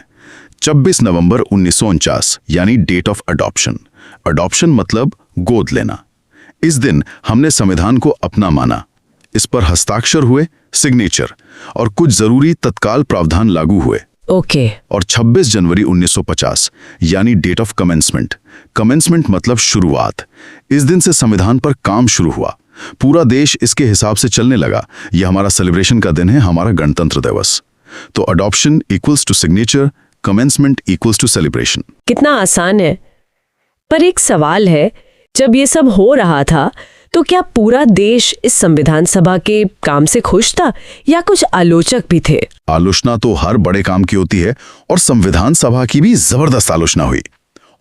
26 नवंबर 1949 यानी डेट ऑफ अडॉप्शन। अडॉप्शन मतलब गोद लेना। इस दिन हमने संविधान को अपना माना, इस पर हस्ताक्षर हुए, सिग्नेचर, और कुछ जरूरी तत्काल प्रावधान लागू हुए। ओके। और 26 जनवरी 1950 यानी डेट ऑफ कमेंसमेंट। कमेंसमेंट मतलब शुरुआत। इस दिन से संविधान पर काम शुरू हुआ। पूरा देश इसके हिसाब से चलने लगा। यह हमारा सेलिब्रेशन का दिन है, हमारा गणतंत्र दिवस। तो adoption equals to signature, commencement equals to celebration. कितना आसान है। पर एक सवाल है, जब ये सब हो रहा था तो क्या पूरा देश इस संविधान सभा के काम से खुश था या कुछ आलोचक भी थे? आलोचना तो हर बड़े काम की होती है और संविधान सभा की भी जबरदस्त आलोचना हुई।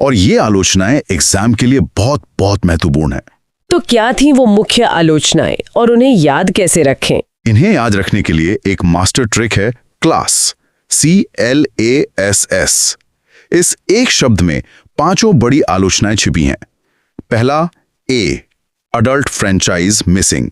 और ये आलोचनाएं एग्जाम के लिए बहुत बहुत महत्वपूर्ण है। तो क्या थी वो मुख्य आलोचनाएं और उन्हें याद कैसे रखें? इन्हें याद रखने के लिए एक मास्टर ट्रिक है, क्लास, CLASS। इस एक शब्द में 5 बड़ी आलोचनाएं छिपी हैं। पहला, ए, अडल्ट फ्रेंचाइज मिसिंग।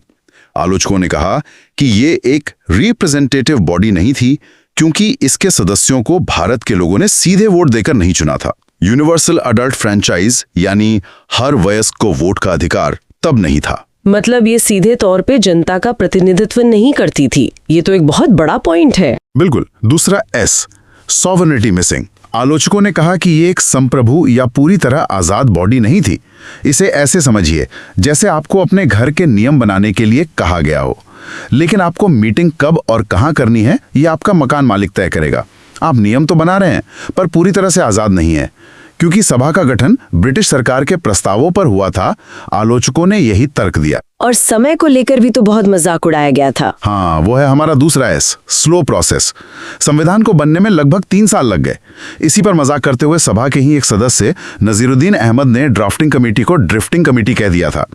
आलोचकों ने कहा कि ये एक रिप्रेजेंटेटिव बॉडी नहीं थी क्योंकि इसके सदस्यों को भारत के लोगों ने सीधे वोट देकर नहीं चुना था। यूनिवर्सल अडल्ट फ्रेंचाइज यानी हर वयस्क को वोट का अधिकार तब नहीं था। मतलब ये सीधे तौर पे जनता का प्रतिनिधित्व नहीं करती थी। ये तो एक बहुत बड़ा पॉइंट है। बिल्कुल। दूसरा, एस, सॉवरेनिटी मिसिंग। आलोचकों ने कहा कि ये एक संप्रभु या पूरी तरह आजाद बॉडी नहीं थी। इसे ऐसे समझिए जैसे आपको अपने घर के नियम बनाने के लिए कहा गया हो, लेकिन आपको मीटिंग कब और कहां करनी है ये आपका मकान मालिक तय करेगा। आप नियम तो बना रहे हैं पर पूरी तरह से आजाद नहीं है। क्योंकि सभा का गठन ब्रिटिश सरकार के प्रस्तावों पर हुआ था, आलोचकों ने यही तर्क दिया। और समय को लेकर भी तो बहुत मजाक उड़ाया गया था। हाँ, वो है हमारा दूसरा एस, स्लो प्रोसेस। संविधान को बनने में लगभग 3 साल लग गए। इसी पर मजाक करते हुए सभा के ही एक सदस्य नजीरुद्दीन अहमद ने ड्राफ्टिंग कमेटी को ड्रिफ्टिंग कमेटी कह दिया था,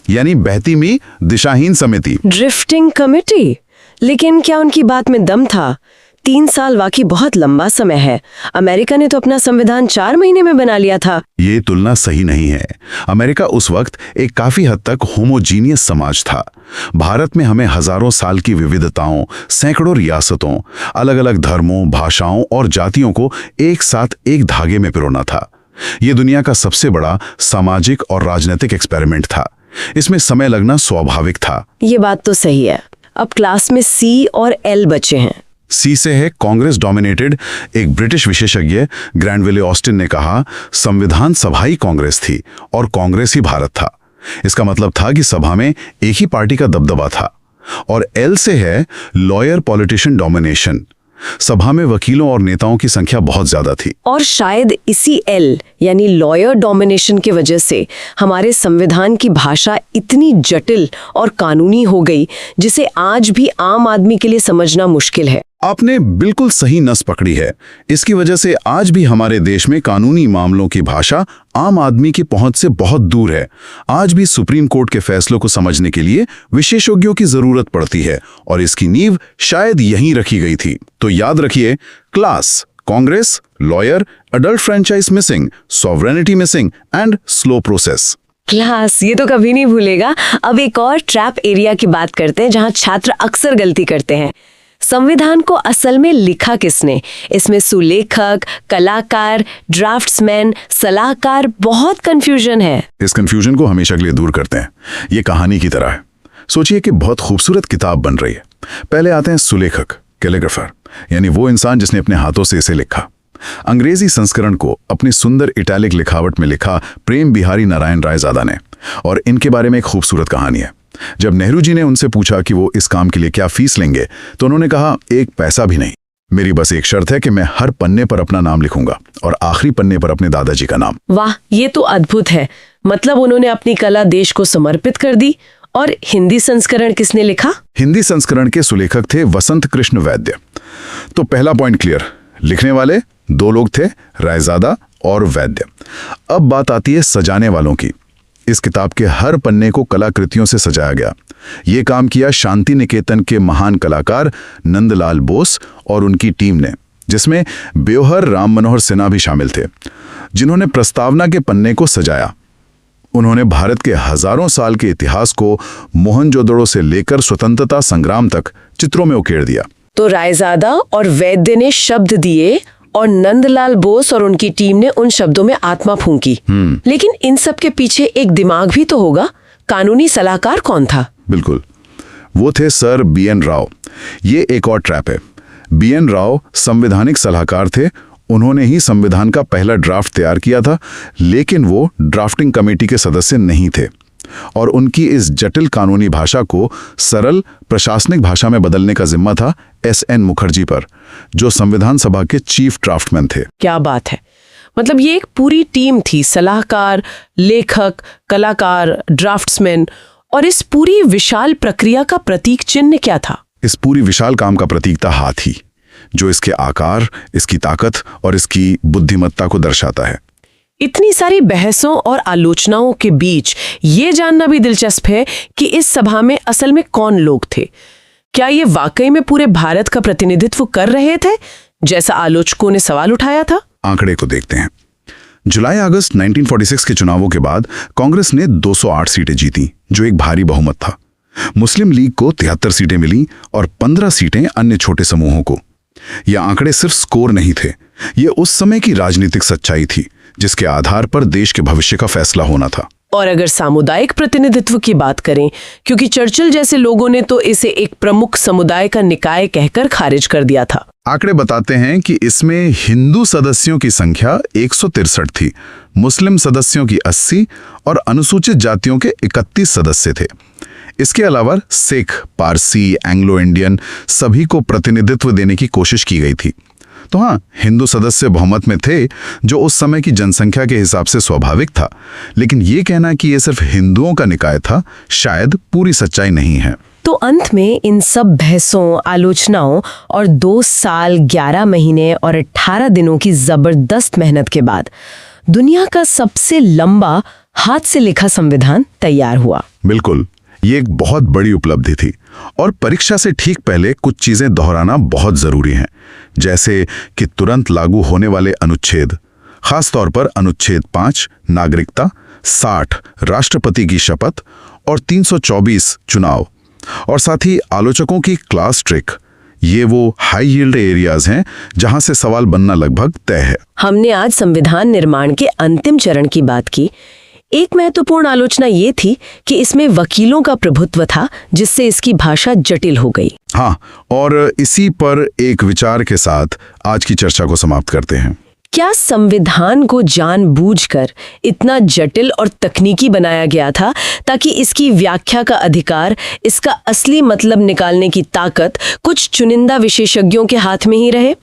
यानी बहती मी दिशाहीन समिति। Drifting committee? लेकिन क्या उनकी बात में दम था? 3 साल वाकई बहुत लंबा समय है। अमेरिका ने तो अपना संविधान 4 महीने में बना लिया था। ये तुलना सही नहीं है। अमेरिका उस वक्त एक काफी हद तक होमोजीनियस समाज था। भारत में हमें हजारों साल की विविधताओं, सैकड़ों रियासतों, अलग अलग धर्मों, भाषाओं और जातियों को एक साथ एक धागे में पिरोना था। ये दुनिया का सबसे बड़ा सामाजिक और राजनीतिक एक्सपेरिमेंट था। इसमें समय लगना स्वाभाविक था। ये बात तो सही है। अब क्लास में C और L बचे हैं। सी से है कांग्रेस डोमिनेटेड। एक ब्रिटिश विशेषज्ञ ग्रैंडविले ऑस्टिन ने कहा, संविधान सभा ही कांग्रेस थी और कांग्रेस ही भारत था। इसका मतलब था कि सभा में एक ही पार्टी का दबदबा था। और एल से है लॉयर पॉलिटिशियन डोमिनेशन। सभा में वकीलों और नेताओं की संख्या बहुत ज्यादा थी। और शायद इसी L यानी लॉयर डोमिनेशन की वजह से हमारे संविधान की भाषा इतनी जटिल और कानूनी हो गई जिसे आज भी आम आदमी के लिए समझना मुश्किल है। आपने बिल्कुल सही नस पकड़ी है। इसकी वजह से आज भी हमारे देश में कानूनी मामलों की भाषा आम आदमी की पहुंच से बहुत दूर है। आज भी सुप्रीम कोर्ट के फैसलों को समझने के लिए विशेषज्ञों की जरूरत पड़ती है और इसकी नींव शायद यहीं रखी गई थी। तो याद रखिए, class, Congress, lawyer, adult franchise missing, sovereignty missing and slow process. Class, ये तो कभी नहीं भूलेगा। अब एक और ट्रैप एरिया की बात करते हैं जहां छात्र अक्सर गलती करते हैं। संविधान को असल में लिखा किसने? इसमें सुलेखक, कलाकार, ड्राफ्ट्समैन, सलाहकार, बहुत कंफ्यूजन है। इस कंफ्यूजन को हमेशा के लिए दूर करते हैं। ये कहानी की तरह है। सोचिए कि बहुत खूबसूरत किताब बन रही है। पहले आते हैं सुलेखक, कैलीग्राफर, यानी वो इंसान जिसने अपने हाथों से इसे लिखा। अंग्रेजी संस्करण को अपनी सुंदर इटैलिक लिखावट में लिखा प्रेम बिहारी नारायण रायजादा ने। और इनके बारे में एक खूबसूरत कहानी है। जब नेहरू जी ने उनसे पूछा कि वो इस काम के लिए क्या फीस लेंगे, तो उन्होंने कहा, 1 पैसा भी नहीं। मेरी बस एक शर्त है कि मैं हर पन्ने पर अपना नाम लिखूंगा और आखिरी पन्ने पर अपने दादाजी का नाम। वाह, ये तो अद्भुत है। मतलब उन्होंने अपनी कला देश को समर्पित कर दी। और हिंदी संस्करण किसने लिखा? हिंदी संस्करण के सुलेखक थे वसंत कृष्ण वैद्य। तो पहला पॉइंट क्लियर। लिखने वाले 2 लोग थे, रायजादा और वैद्य। अब बात आती है सजाने वालों की। इस किताब के हर पन्ने को कलाकृतियों से सजाया गया। ये काम किया शांति निकेतन के महान कलाकार नंदलाल बोस और उनकी टीम ने, जिसमें ब्योहर राम मनोहर सिन्हा भी शामिल थे, जिन्होंने प्रस्तावना के पन्ने को सजाया। उन्होंने भारत के हजारों साल के इतिहास को मोहनजोदड़ो से लेकर स्वतंत्रता संग्राम तक चित्रों में उकेर दिया। तो रायजादा और वैद्य ने शब्द दिए और नंदलाल बोस और उनकी टीम ने उन शब्दों में आत्मा फूंकी। लेकिन इन सब के पीछे एक दिमाग भी तो होगा। कानूनी सलाहकार कौन था? बिल्कुल, वो थे सर BN राव। ये एक और ट्रैप है। BN राव संवैधानिक सलाहकार थे। उन्होंने ही संविधान का पहला ड्राफ्ट तैयार किया था, लेकिन वो ड्राफ्टिंग कमेटी के सदस्य नहीं थे। और उनकी इस जटिल कानूनी भाषा को सरल प्रशासनिक भाषा में बदलने का जिम्मा था SN मुखर्जी पर, जो संविधान सभा के चीफ ड्राफ्टमैन थे। क्या बात है। मतलब ये एक पूरी टीम थी, सलाहकार, लेखक, कलाकार, ड्राफ्ट्समैन, और इस पूरी विशाल प्रक्रिया का प्रतीक चिन्ह क्या था? इस पूरी विशाल काम का प्रतीक था हाथी, जो इसके आकार, इसकी ताकत और इसकी बुद्धिमत्ता को दर्शाता है। इतनी सारी बहसों और आलोचनाओं के बीच ये जानना भी दिलचस्प है कि इस सभा में असल में कौन लोग थे। क्या ये वाकई में पूरे भारत का प्रतिनिधित्व कर रहे थे, जैसा आलोचकों ने सवाल उठाया था? आंकड़े को देखते हैं। जुलाई अगस्त 1946 के चुनावों के बाद कांग्रेस ने 208 सीटें जीती, जो एक भारी बहुमत था। मुस्लिम लीग को 73 सीटें मिली और 15 सीटें अन्य छोटे समूहों को। ये आंकड़े सिर्फ स्कोर नहीं थे, ये उस समय की राजनीतिक सच्चाई थी, जिसके आधार पर देश के भविष्य का फैसला होना था। और अगर सामुदायिक प्रतिनिधित्व की बात करें, क्योंकि चर्चिल जैसे लोगों ने तो इसे एक प्रमुख समुदाय का निकाय कहकर खारिज कर दिया था। आंकड़े बताते हैं कि इसमें हिंदू सदस्यों की संख्या 163 थी, मुस्लिम सदस्यों की 80 और अनुसूचित जातियों के 31 सदस्य थे। इसके अलावा सिख, पारसी, एंग्लो इंडियन सभी को प्रतिनिधित्व देने की कोशिश की गई थी। तो हाँ, हिंदू सदस्य बहुमत में थे, जो उस समय की जनसंख्या के हिसाब से स्वाभाविक था, लेकिन ये कहना कि ये सिर्फ हिंदुओं का निकाय था, शायद पूरी सच्चाई नहीं है। तो अंत में इन सब बहसों, आलोचनाओं और 2 साल 11 महीने और 18 दिनों की जबरदस्त मेहनत के बाद दुनिया का सबसे लंबा हाथ से लिखा संविधान तैयार हुआ। बिल्कुल, ये एक बहुत बड़ी उपलब्धि थी और परीक्षा से ठीक पहले कुछ चीजें दोहराना बहुत जरूरी हैं, जैसे कि तुरंत लागू होने वाले अनुच्छेद, खास तौर पर अनुच्छेद 5 नागरिकता, 60 राष्ट्रपति की शपथ और 324 चुनाव, और साथ ही आलोचकों की क्लास ट्रिक। ये वो हाई यील्ड एरियाज हैं जहां से सवाल बनना लगभग तय है। हमने आज संविधान निर्माण के अंतिम चरण की बात की। एक महत्वपूर्ण आलोचना ये थी कि इसमें वकीलों का प्रभुत्व था, जिससे इसकी भाषा जटिल हो गई। हाँ, और इसी पर एक विचार के साथ आज की चर्चा को समाप्त करते हैं। क्या संविधान को जानबूझकर इतना जटिल और तकनीकी बनाया गया था ताकि इसकी व्याख्या का अधिकार, इसका असली मतलब निकालने की ताकत कुछ चुनिंदा विशेषज्ञों के हाथ में ही रहे?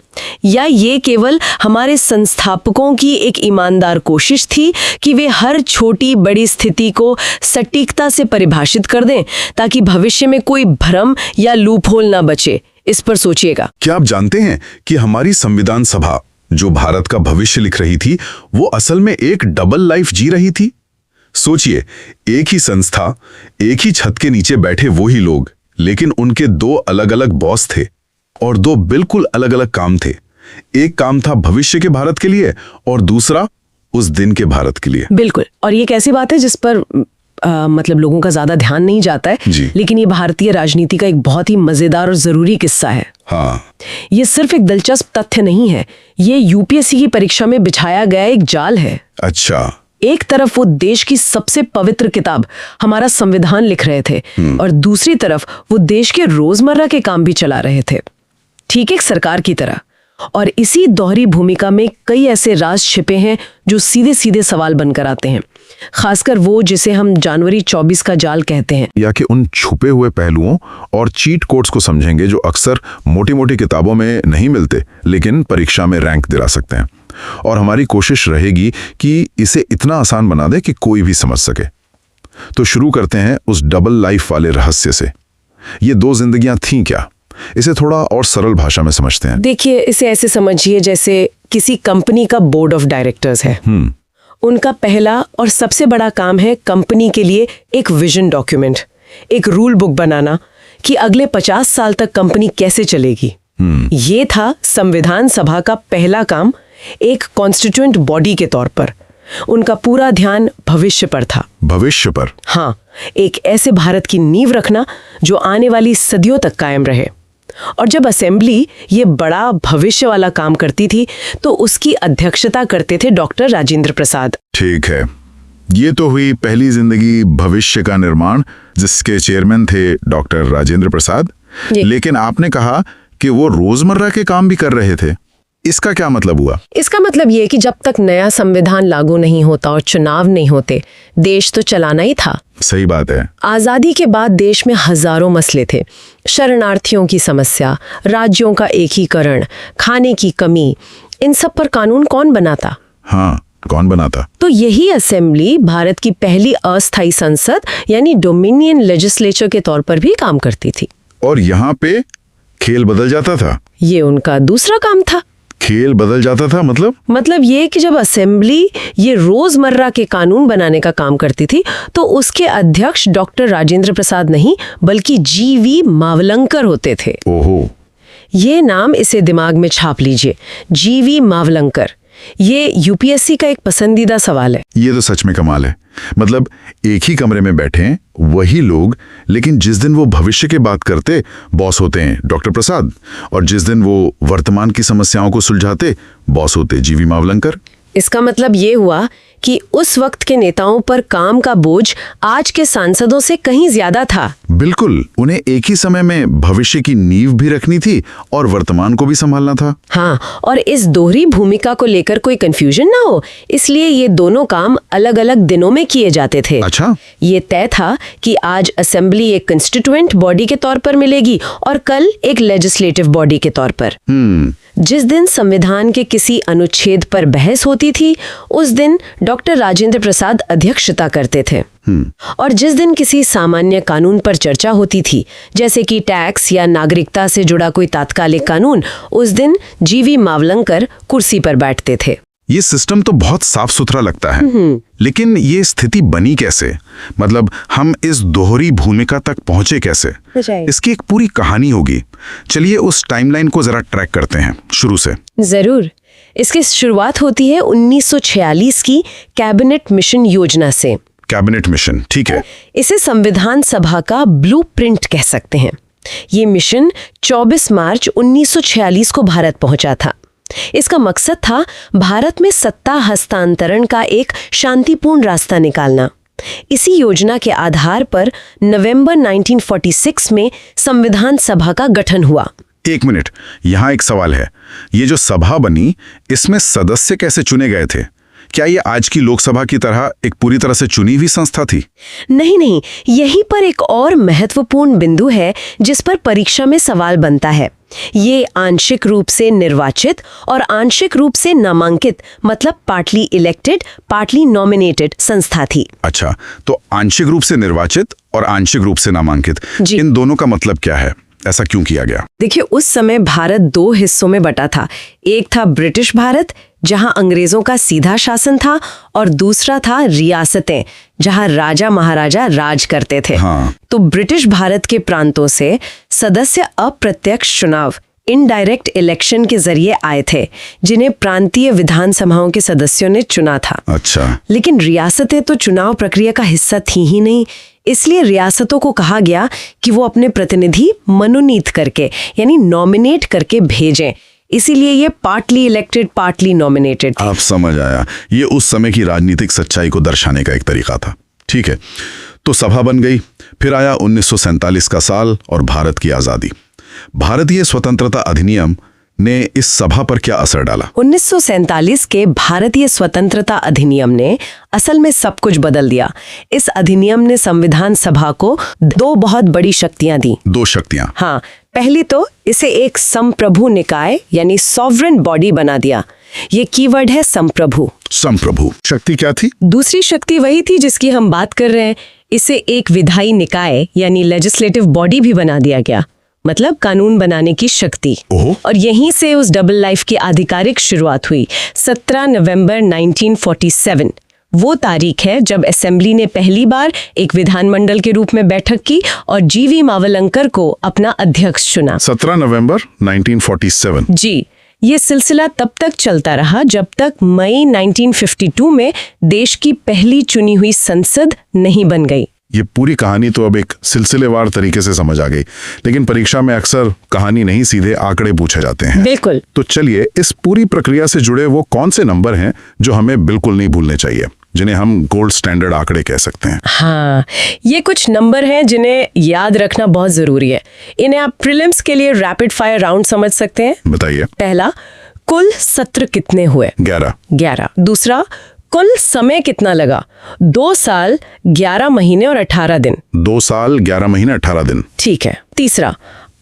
या ये केवल हमारे संस्थापकों की एक ईमानदार कोशिश थी कि वे हर छोटी बड़ी स्थिति को सटीकता से परिभाषित कर दें ताकि भविष्य में कोई भ्रम या लूपहोल ना बचे? इस पर सोचिएगा। क्या आप जानते हैं कि हमारी संविधान सभा, जो भारत का भविष्य लिख रही थी, वो असल में एक डबल लाइफ जी रही थी? सोचिए, एक ही संस्था, एक ही छत के नीचे बैठे वो ही लोग, लेकिन उनके 2 अलग अलग बॉस थे और 2 बिल्कुल अलग अलग काम थे। एक काम था भविष्य के भारत के लिए और दूसरा उस दिन के भारत के लिए। बिल्कुल, और ये कैसी बात है जिस पर मतलब लोगों का ज्यादा ध्यान नहीं जाता है, लेकिन ये भारतीय राजनीति का एक बहुत ही मजेदार और जरूरी किस्सा है। हाँ, ये सिर्फ एक दिलचस्प तथ्य नहीं है, ये यूपीएससी की परीक्षा में बिछाया गया एक जाल है। अच्छा। एक तरफ वो देश की सबसे पवित्र किताब हमारा संविधान लिख रहे थे और दूसरी तरफ वो देश के रोजमर्रा के काम भी चला रहे थे, ठीक एक सरकार की तरह। और इसी दोहरी भूमिका में कई ऐसे राज छिपे हैं जो सीधे सीधे सवाल बनकर आते हैं, खासकर वो जिसे हम जनवरी 24 का जाल कहते हैं। या कि उन छुपे हुए पहलुओं और चीट कोड्स को समझेंगे जो अक्सर मोटी मोटी किताबों में नहीं मिलते, लेकिन परीक्षा में रैंक दिला सकते हैं। और हमारी कोशिश रहेगी कि इसे इतना आसान बना दे कि कोई भी समझ सके। तो शुरू करते हैं उस डबल लाइफ वाले रहस्य से। ये 2 जिंदगियां थीं क्या? इसे थोड़ा और सरल भाषा में समझते हैं। देखिए, इसे ऐसे समझिए जैसे किसी कंपनी का बोर्ड ऑफ डायरेक्टर्स है। उनका पहला और सबसे बड़ा काम है कंपनी के लिए एक विजन डॉक्यूमेंट, एक रूल बुक बनाना कि अगले 50 साल तक कंपनी कैसे चलेगी। ये था संविधान सभा का पहला काम, एक कॉन्स्टिट्यूएंट बॉडी के तौर पर। उनका पूरा ध्यान भविष्य पर था। भविष्य पर? हाँ, एक ऐसे भारत की नींव रखना जो आने वाली सदियों तक कायम रहे। और जब असेंबली ये बड़ा भविष्य वाला काम करती थी तो उसकी अध्यक्षता करते थे डॉक्टर राजेंद्र प्रसाद। ठीक है, ये तो हुई पहली जिंदगी भविष्य का निर्माण, जिसके चेयरमैन थे डॉक्टर राजेंद्र प्रसाद। लेकिन आपने कहा कि वो रोजमर्रा के काम भी कर रहे थे। इसका क्या मतलब हुआ? इसका मतलब ये कि जब तक नया संविधान लागू नहीं होता और चुनाव नहीं होते, देश तो चलाना ही था। सही बात है। आजादी के बाद देश में हजारों मसले थे। शरणार्थियों की समस्या, राज्यों का एकीकरण, खाने की कमी, इन सब पर कानून कौन बनाता? हाँ, कौन बना था? तो यही असेंबली भारत की पहली अस्थायी संसद यानी डोमिनियन लेजिस्लेचर के तौर पर भी काम करती थी। और यहाँ पे खेल बदल जाता था। ये उनका दूसरा काम था। खेल बदल जाता था मतलब ये कि जब असेंबली ये रोजमर्रा के कानून बनाने का काम करती थी तो उसके अध्यक्ष डॉक्टर राजेंद्र प्रसाद नहीं बल्कि जीवी मावलंकर होते थे। ओहो, ये नाम इसे दिमाग में छाप लीजिए, जीवी मावलंकर। ये यूपीएससी का एक पसंदीदा सवाल है। ये तो सच में कमाल है। मतलब एक ही कमरे में बैठे हैं वही लोग, लेकिन जिस दिन वो भविष्य की बात करते बॉस होते हैं डॉक्टर प्रसाद, और जिस दिन वो वर्तमान की समस्याओं को सुलझाते बॉस होते जीवी मावलंकर। इसका मतलब ये हुआ कि उस वक्त के नेताओं पर काम का बोझ आज के सांसदों से कहीं ज्यादा था। बिल्कुल, उन्हें एक ही समय में भविष्य की नींव भी रखनी थी और वर्तमान को भी संभालना था। हाँ, और इस दोहरी भूमिका को लेकर कोई कंफ्यूजन ना हो, इसलिए ये दोनों काम अलग अलग दिनों में किए जाते थे। अच्छा, ये तय था कि आज असेंबली एक कंस्टिट्यूएंट बॉडी के तौर पर मिलेगी और कल एक लेजिस्लेटिव बॉडी के तौर पर। जिस दिन संविधान के किसी अनुच्छेद पर बहस होती थी उस दिन डॉक्टर राजेंद्र प्रसाद अध्यक्षता करते थे। और जिस दिन किसी सामान्य कानून पर चर्चा होती थी, जैसे कि टैक्स या नागरिकता से जुड़ा कोई तात्कालिक कानून, उस दिन जीवी मावलंकर कुर्सी पर बैठते थे। ये सिस्टम तो बहुत साफ सुथरा लगता है, लेकिन ये स्थिति बनी कैसे? मतलब हम इस दोहरी भूमिका तक पहुंचे कैसे? इसकी एक पूरी कहानी होगी। चलिए उस टाइमलाइन को जरा ट्रैक करते हैं शुरू से। जरूर। इसकी शुरुआत होती है 1946 की कैबिनेट मिशन योजना से। कैबिनेट मिशन, ठीक है। इसे संविधान सभा का ब्लूप्रिंट कह सकते हैं। ये मिशन 24 मार्च 1946 को भारत पहुंचा था। इसका मकसद था भारत में सत्ता हस्तांतरण का एक शांतिपूर्ण रास्ता निकालना। इसी योजना के आधार पर नवंबर 1946 में संविधान सभा का गठन हुआ। एक मिनट, यहाँ एक सवाल है। ये जो सभा बनी, इसमें सदस्य कैसे चुने गए थे? क्या ये आज की लोकसभा की तरह एक पूरी तरह से चुनी हुई संस्था थी? नहीं, यहीं पर एक और महत्वपूर्ण बिंदु है जिस पर परीक्षा में सवाल बनता है। ये आंशिक रूप से निर्वाचित और आंशिक रूप से नामांकित, मतलब पार्टली इलेक्टेड पार्टली नॉमिनेटेड संस्था थी। अच्छा, तो आंशिक रूप से निर्वाचित और आंशिक रूप से नामांकित, इन दोनों का मतलब क्या है? ऐसा क्यों किया गया? देखिए, उस समय भारत दो हिस्सों में बटा था। एक था ब्रिटिश भारत, जहां अंग्रेजों का सीधा शासन था, और दूसरा था रियासतें, जहां राजा महाराजा राज करते थे। हाँ। तो ब्रिटिश भारत के प्रांतों से सदस्य अप्रत्यक्ष चुनाव, इनडायरेक्ट इलेक्शन के जरिए आए थे, जिन्हें प्रांतीय विधानसभाओं के सदस्यों ने चुना था। अच्छा। लेकिन रियासतें तो चुनाव प्रक्रिया का हिस्सा थी ही नहीं, इसलिए रियासतों को कहा गया कि वो अपने प्रतिनिधि मनोनीत करके यानी नॉमिनेट करके भेजें। इसीलिए ये पार्टली इलेक्टेड पार्टली नॉमिनेटेड। आप समझ आया, ये उस समय की राजनीतिक सच्चाई को दर्शाने का एक तरीका था। ठीक है, तो सभा बन गई। फिर आया 1947 का साल और भारत की आजादी। भारतीय स्वतंत्रता अधिनियम ने इस सभा पर क्या असर डाला? 1947 के भारतीय स्वतंत्रता अधिनियम ने असल में सब कुछ बदल दिया। इस अधिनियम ने संविधान सभा को दो बहुत बड़ी शक्तियां दी। दो शक्तियां? हाँ, पहली तो इसे एक संप्रभु निकाय यानी सॉवरेन बॉडी बना दिया। ये कीवर्ड है संप्रभु। संप्रभु शक्ति क्या थी? दूसरी शक्ति वही थी जिसकी हम बात कर रहे हैं। इसे एक विधायी निकाय यानी लेजिस्लेटिव बॉडी भी बना दिया गया, मतलब कानून बनाने की शक्ति। और यहीं से उस डबल लाइफ की आधिकारिक शुरुआत हुई। 17 नवंबर 1947 वो तारीख है जब असेंबली ने पहली बार एक विधानमंडल के रूप में बैठक की और जीवी मावलंकर को अपना अध्यक्ष चुना। 17 नवंबर 1947। जी, ये सिलसिला तब तक चलता रहा जब तक मई 1952 में देश की पहली चुनी हुई संसद नहीं बन गई। ये पूरी कहानी तो अब एक सिलसिलेवार तरीके से समझ आ गई, लेकिन परीक्षा में अक्सर कहानी नहीं सीधे आंकड़े पूछे जाते हैं। बिल्कुल। तो चलिए इस पूरी प्रक्रिया से जुड़े वो कौन से नंबर हैं जो हमें बिल्कुल नहीं भूलने चाहिए, जिन्हें हम गोल्ड स्टैंडर्ड आंकड़े कह सकते हैं? हाँ, ये कुछ नंबर हैं जिन्हें याद रखना बहुत जरूरी है। इन्हें आप प्रीलिम्स के लिए रैपिड फायर राउंड समझ सकते हैं। बताइए। पहला, कुल सत्र कितने हुए? 11। दूसरा, कुल समय कितना लगा? 2 साल 11 महीने और 18 दिन। 2 साल 11 महीने 18 दिन। ठीक है। तीसरा,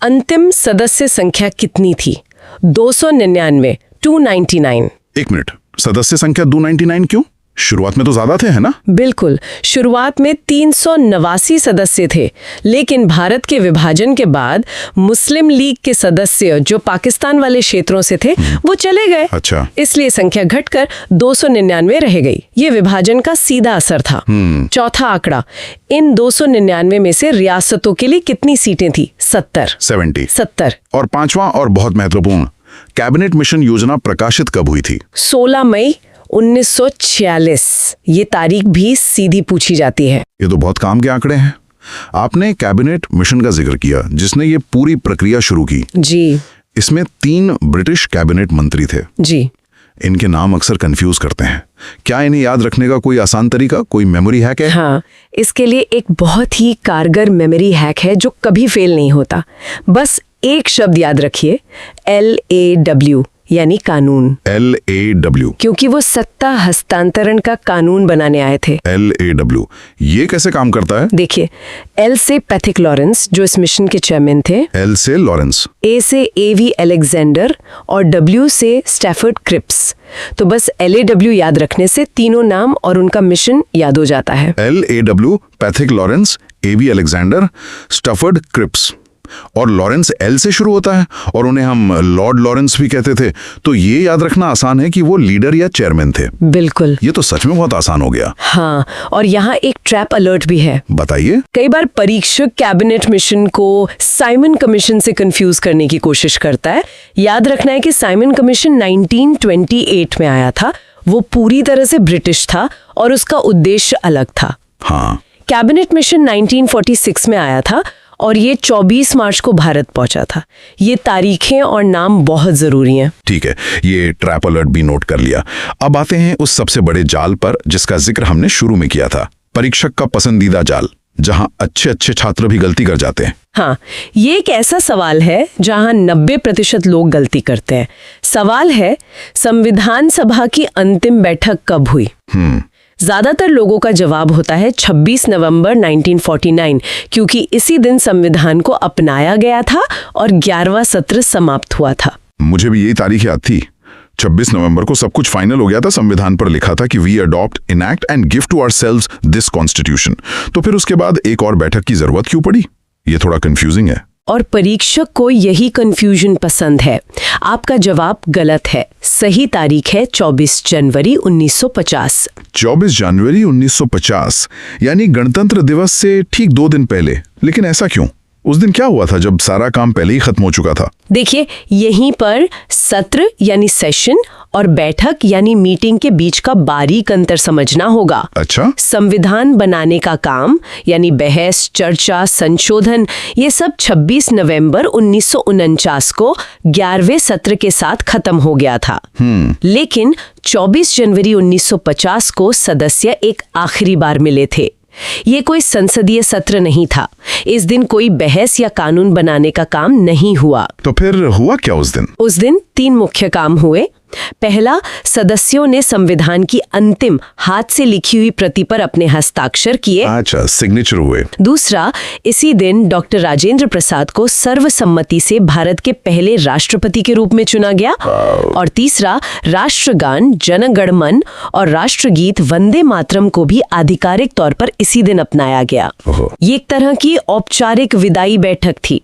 अंतिम सदस्य संख्या कितनी थी? 299। 299। एक मिनट, सदस्य संख्या 299 क्यों? शुरुआत में तो ज्यादा थे, है ना? बिल्कुल, शुरुआत में 389 सदस्य थे, लेकिन भारत के विभाजन के बाद मुस्लिम लीग के सदस्य जो पाकिस्तान वाले क्षेत्रों से थे वो चले गए। अच्छा। इसलिए संख्या घटकर 299 रह गई। ये विभाजन का सीधा असर था। चौथा आंकड़ा, इन 299 में से रियासतों के लिए कितनी सीटें थी? 70। और पांचवा और बहुत महत्वपूर्ण, कैबिनेट मिशन योजना प्रकाशित कब हुई थी? 16 मई 1946। ये तारीख भी सीधी पूछी जाती है। ये तो बहुत काम के आंकड़े हैं। आपने कैबिनेट मिशन का जिक्र किया जिसने ये पूरी प्रक्रिया शुरू की। जी। इसमें 3 ब्रिटिश कैबिनेट मंत्री थे। जी। इनके नाम अक्सर कंफ्यूज करते हैं। क्या इन्हें याद रखने का कोई आसान तरीका, कोई मेमोरी हैक है? हाँ, इसके लिए एक बहुत ही कारगर मेमोरी हैक है जो कभी फेल नहीं होता। बस एक शब्द याद रखिए, LAW, यानी कानून। LAW, क्योंकि वो सत्ता हस्तांतरण का कानून बनाने आए थे। LAW, ये कैसे काम करता है? देखिए, L से पैथिक लॉरेंस जो इस मिशन के चेयरमैन थे, L से लॉरेंस, A से AV अलेक्जेंडर और W से स्टैफर्ड क्रिप्स। तो बस LAW याद रखने से तीनों नाम और उनका मिशन याद हो जाता है। LAW, Pethick Lawrence, AV Alexander, Stafford Cripps. और लॉरेंस L से शुरू होता है और उन्हें हम लॉर्ड लॉरेंस भी कहते थे। तो ये याद रखना आसान है कि वो लीडर या चेयरमैन थे। बिल्कुल। ये तो सच में बहुत आसान हो गया। हाँ, और यहाँ एक ट्रैप अलर्ट भी है। बताइए। कई बार परीक्षक कैबिनेट मिशन को साइमन कमीशन से कंफ्यूज करने की कोशिश करता है। याद रखना है कि साइमन कमीशन 1928 में आया था। वो पूरी तरह से ब्रिटिश था और उसका उद्देश्य अलग था। हाँ। कैबिनेट मिशन 1946 में आया था और ये 24 मार्च को भारत पहुंचा था। ये तारीखें और नाम बहुत जरूरी हैं। ठीक है, ये ट्रैप अलर्ट भी नोट कर लिया। अब आते हैं उस सबसे बड़े जाल पर जिसका जिक्र हमने शुरू में किया था, परीक्षक का पसंदीदा जाल, जहां अच्छे अच्छे छात्र भी गलती कर जाते हैं। हाँ, ये एक ऐसा सवाल है जहां 90% लोग गलती करते हैं। सवाल है, संविधान सभा की अंतिम बैठक कब हुई? ज्यादातर लोगों का जवाब होता है 26 नवंबर 1949, क्योंकि इसी दिन संविधान को अपनाया गया था और 11वां सत्र समाप्त हुआ था। मुझे भी यही तारीख याद थी। 26 नवंबर को सब कुछ फाइनल हो गया था। संविधान पर लिखा था कि we adopt, enact and give to ourselves this constitution. तो फिर उसके बाद एक और बैठक की जरूरत क्यों पड़ी? ये थोड़ा कंफ्यूजिंग है। और परीक्षक को यही कंफ्यूजन पसंद है। आपका जवाब गलत है। सही तारीख है 24 जनवरी 1950। 24 जनवरी 1950, यानी गणतंत्र दिवस से ठीक 2 दिन पहले। लेकिन ऐसा क्यों? उस दिन क्या हुआ था जब सारा काम पहले ही खत्म हो चुका था? देखिए, यहीं पर सत्र यानी सेशन और बैठक यानी मीटिंग के बीच का बारीक अंतर समझना होगा। अच्छा। संविधान बनाने का काम यानी बहस, चर्चा, संशोधन, ये सब 26 नवंबर 1949 को 11वें सत्र के साथ खत्म हो गया था। लेकिन 24 जनवरी 1950 को सदस्य एक आखिरी बार मिले थे। ये कोई संसदीय सत्र नहीं था। इस दिन कोई बहस या कानून बनाने का काम नहीं हुआ। तो फिर हुआ क्या उस दिन? उस दिन 3 मुख्य काम हुए। पहला, सदस्यों ने संविधान की अंतिम हाथ से लिखी हुई प्रति पर अपने हस्ताक्षर किए। अच्छा, सिग्नेचर हुए। दूसरा, इसी दिन डॉक्टर राजेंद्र प्रसाद को सर्वसम्मति से भारत के पहले राष्ट्रपति के रूप में चुना गया। और तीसरा, राष्ट्रगान जन गण मन और राष्ट्रगीत वंदे मातरम को भी आधिकारिक तौर पर इसी दिन अपनाया गया। ये एक तरह की औपचारिक विदाई बैठक थी।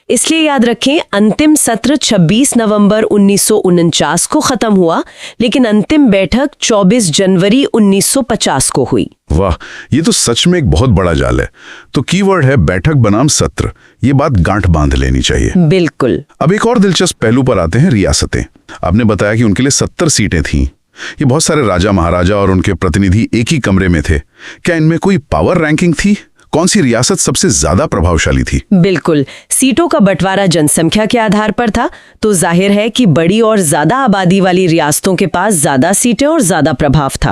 इसलिए याद रखें, अंतिम सत्र 26 नवंबर 1949 को खत्म हुआ, लेकिन अंतिम बैठक 24 जनवरी 1950 को हुई। वाह, ये तो सच में एक बहुत बड़ा जाल है। तो कीवर्ड है बैठक बनाम सत्र। ये बात गांठ बांध लेनी चाहिए। बिल्कुल। अब एक और दिलचस्प पहलू पर आते हैं, रियासतें। आपने बताया कि उनके लिए 70 सीटें थीं। ये बहुत सारे राजा महाराजा और उनके प्रतिनिधि एक ही कमरे में थे। क्या इनमें कोई पावर रैंकिंग थी? कौन सी रियासत सबसे ज्यादा प्रभावशाली थी? बिल्कुल, सीटों का बंटवारा जनसंख्या के आधार पर था, तो जाहिर है कि बड़ी और ज्यादा आबादी वाली रियासतों के पास ज्यादा सीटें और ज्यादा प्रभाव था।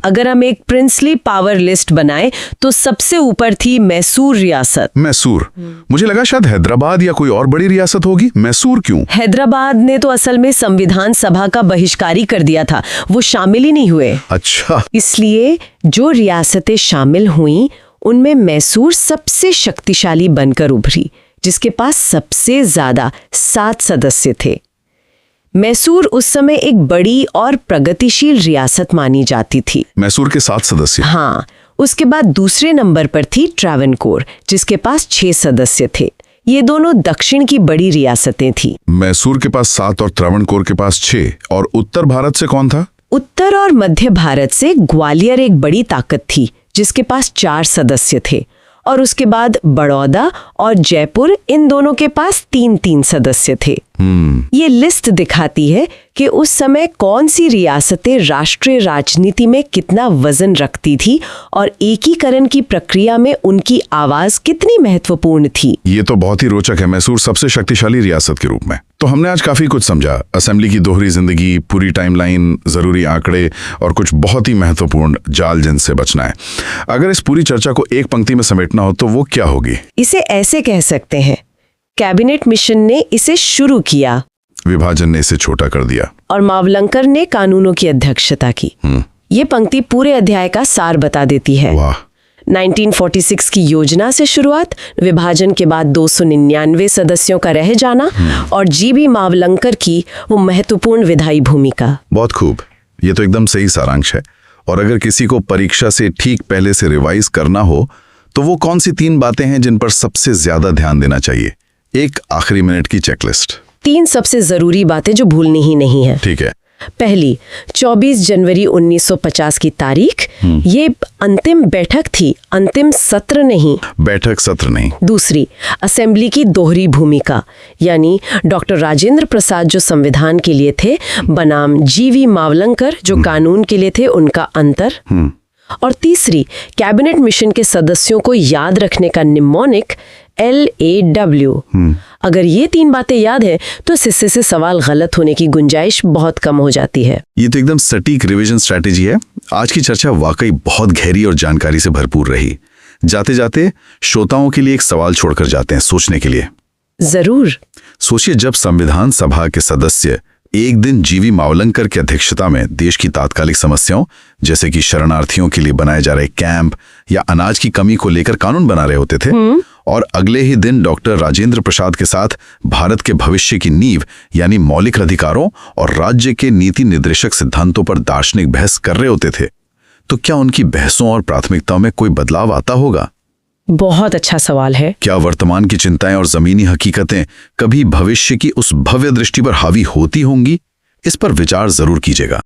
अगर हम एक प्रिंसली पावर लिस्ट बनाएं तो सबसे ऊपर थी मैसूर रियासत। मैसूर? मुझे लगा शायद हैदराबाद या कोई और बड़ी रियासत होगी। मैसूर क्यों? हैदराबाद ने तो असल में संविधान सभा का बहिष्कार कर दिया था, वो शामिल ही नहीं हुए। अच्छा। इसलिए जो रियासतें शामिल हुईं उनमें मैसूर सबसे शक्तिशाली बनकर उभरी, जिसके पास सबसे ज्यादा 7 सदस्य थे। मैसूर उस समय एक बड़ी और प्रगतिशील रियासत मानी जाती थी। मैसूर के 7 सदस्य। हाँ, उसके बाद दूसरे नंबर पर थी ट्रावनकोर, जिसके पास 6 सदस्य थे। ये दोनों दक्षिण की बड़ी रियासतें थी। मैसूर के पास 7 और त्रावणकोर के पास 6। और उत्तर भारत से कौन था? उत्तर और मध्य भारत से ग्वालियर एक बड़ी ताकत थी, जिसके पास 4 सदस्य थे। और उसके बाद बड़ौदा और जयपुर, इन दोनों के पास 3-3 सदस्य थे। ये लिस्ट दिखाती है कि उस समय कौन सी रियासतें राष्ट्रीय राजनीति में कितना वजन रखती थी और एकीकरण की प्रक्रिया में उनकी आवाज कितनी महत्वपूर्ण थी। ये तो बहुत ही रोचक है, मैसूर सबसे शक्तिशाली रियासत के रूप में। तो हमने आज काफी कुछ समझा, असेंबली की दोहरी जिंदगी, पूरी टाइमलाइन, जरूरी आंकड़े और कुछ बहुत ही महत्वपूर्ण जाल जिनसे बचना है। अगर इस पूरी चर्चा को एक पंक्ति में समेटना हो तो वो क्या होगी? इसे ऐसे कह सकते हैं, कैबिनेट मिशन ने इसे शुरू किया, विभाजन ने इसे छोटा कर दिया, और मावलंकर ने कानूनों की अध्यक्षता की। ये पंक्ति पूरे अध्याय का सार बता देती है। वाह। 1946 की योजना से शुरुआत, विभाजन के बाद 299 सदस्यों का रह जाना, और जीबी मावलंकर की वो महत्वपूर्ण विधायी भूमिका। बहुत खूब, ये तो एकदम सही सारांश है। और अगर किसी को परीक्षा से ठीक पहले से रिवाइज करना हो तो वो कौन सी 3 बातें हैं जिन पर सबसे ज्यादा ध्यान देना चाहिए? एक आखिरी मिनट की चेकलिस्ट। 3 सबसे जरूरी बातें जो भूलनी ही नहीं है। ठीक है। पहली, 24 जनवरी 1950 की तारीख, ये अंतिम बैठक थी, अंतिम सत्र नहीं। बैठक सत्र नहीं। दूसरी, असेंबली की दोहरी भूमिका, यानी डॉक्टर राजेंद्र प्रसाद जो संविधान के लिए थे बनाम जीवी मावलंकर जो कानून के लिए थे, उनका अंतर। और तीसरी, कैबिनेट मिशन के सदस्यों को याद रखने का निमोनिक LAW। अगर ये 3 बातें याद है तो इस हिस्से से सवाल गलत होने की गुंजाइश बहुत कम हो जाती है। ये तो एकदम सटीक रिवीजन स्ट्रैटेजी है। आज की चर्चा वाकई बहुत गहरी और जानकारी से भरपूर रही। जाते जाते श्रोताओं के लिए एक सवाल छोड़कर जाते हैं सोचने के लिए। जरूर। सोचिए, जब संविधान सभा के सदस्य एक दिन जीवी मावलंकर की अध्यक्षता में देश की तात्कालिक समस्याओं जैसे कि शरणार्थियों के लिए बनाए जा रहे कैंप या अनाज की कमी को लेकर कानून बना रहे होते थे, और अगले ही दिन डॉक्टर राजेंद्र प्रसाद के साथ भारत के भविष्य की नींव यानी मौलिक अधिकारों और राज्य के नीति निर्देशक सिद्धांतों पर दार्शनिक बहस कर रहे होते थे, तो क्या उनकी बहसों और प्राथमिकताओं में कोई बदलाव आता होगा? बहुत अच्छा सवाल है। क्या वर्तमान की चिंताएं और जमीनी हकीकतें कभी भविष्य की उस भव्य दृष्टि पर हावी होती होंगी? इस पर विचार जरूर कीजिएगा।